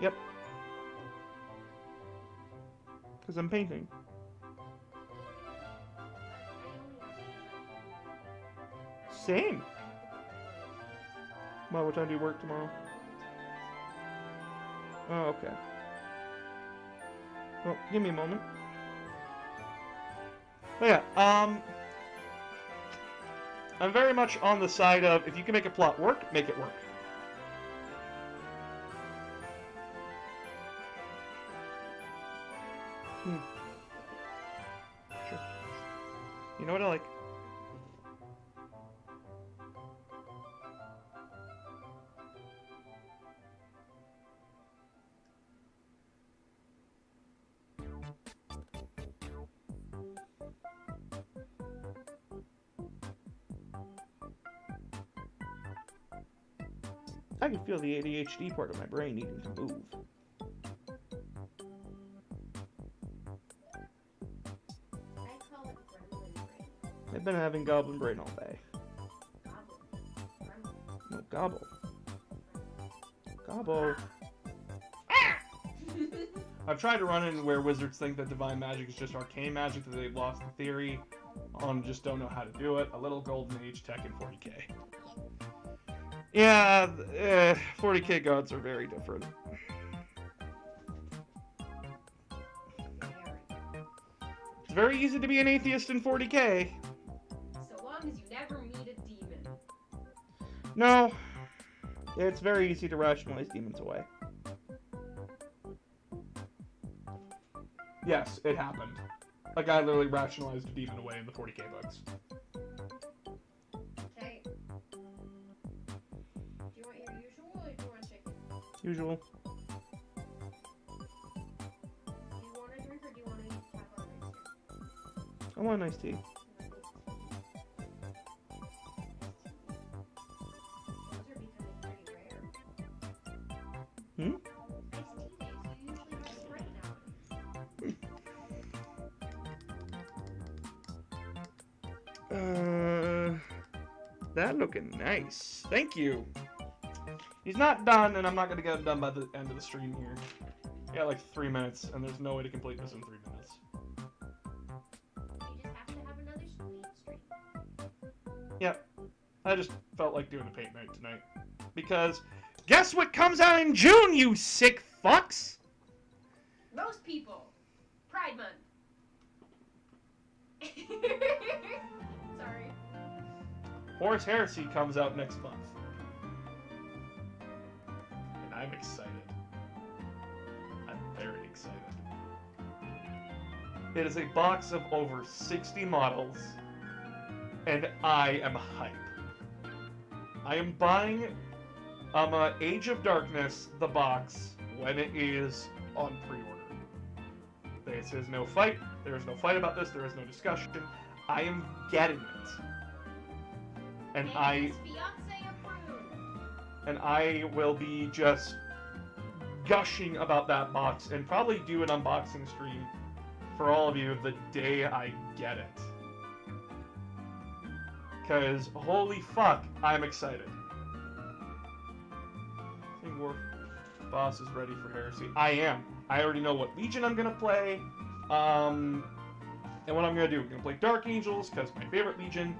Yep. Because I'm painting. I only watch Same. Well, what time do you work tomorrow? Oh, okay. Well, give me a moment. But yeah, I'm very much on the side of, if you can make a plot work, make it work. Sure. You know what I like? I can feel the ADHD part of my brain needing to move. I call it gremlin brain. I've been having goblin brain all day. Goblin. Gremlin. No, gobble. Gobble. I've tried to run in where wizards think that divine magic is just arcane magic, that they've lost the theory on, just don't know how to do it. A little golden age tech in 40k. Yeah, 40k gods are very different. It's very easy to be an atheist in 40k. So long as you never meet a demon. No, it's very easy to rationalize demons away. Yes, it happened. A guy literally rationalized a demon away in the 40k books. Okay. Do you want your usual or do you want chicken? Usual. Do you want a drink or do you want to have a drink? I want a nice tea. Those are becoming pretty rare. Hmm? Iced tea days, you usually have Sprite nowadays. That looking nice. Thank you. He's not done, and I'm not going to get him done by the end of the stream here. I got like 3 minutes, and there's no way to complete this in 3 minutes. You just have to have another sweet stream. Yep. I just felt like doing a paint night tonight. Because, guess what comes out in June, you sick fucks? Most people. Pride Month. Sorry. Horus Heresy comes out next month. And I'm excited. I'm very excited. It is a box of over 60 models, and I am hype. I am buying Age of Darkness, the box, when it is on pre-order. This is no fight. There is no fight about this. There is no discussion. I am getting it. And his fiance approved. And I will be just gushing about that box and probably do an unboxing stream for all of you the day I get it. Because, holy fuck, I'm excited. I think War Boss is ready for heresy. I am. I already know what Legion I'm going to play. And what I'm going to do. I'm going to play Dark Angels, because my favorite Legion.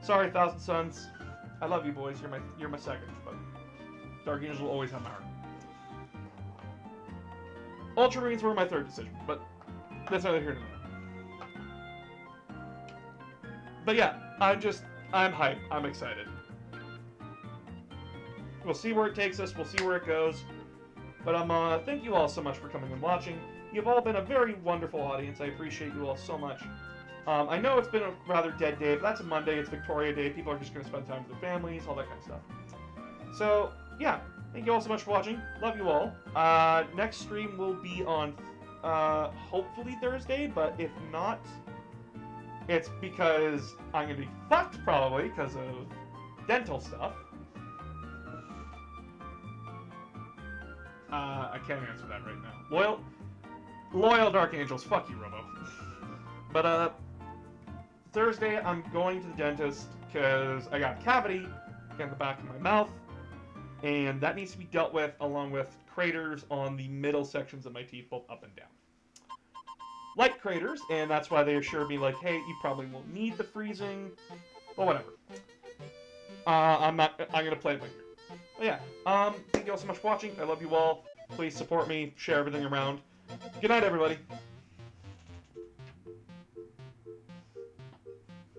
Sorry, Thousand Suns. I love you, boys. You're my second, but Dark Angels will always have my heart. Ultramarines were my third decision, but that's neither here nor there. But yeah, I'm hyped. I'm excited. We'll see where it takes us. We'll see where it goes. But thank you all so much for coming and watching. You've all been a very wonderful audience. I appreciate you all so much. I know it's been a rather dead day, but that's a Monday. It's Victoria Day. People are just going to spend time with their families, all that kind of stuff. So, yeah. Thank you all so much for watching. Love you all. Next stream will be on, hopefully Thursday, but if not, it's because I'm going to be fucked, probably, because of dental stuff. I can't answer that right now. Loyal Dark Angels, fuck you, Robo. But, Thursday, I'm going to the dentist because I got a cavity in the back of my mouth, and that needs to be dealt with along with craters on the middle sections of my teeth, both up and down. Light craters, and that's why they assured me, like, hey, you probably won't need the freezing, but whatever. I'm gonna play it by ear. But yeah, thank you all so much for watching. I love you all. Please support me, share everything around. Good night, everybody.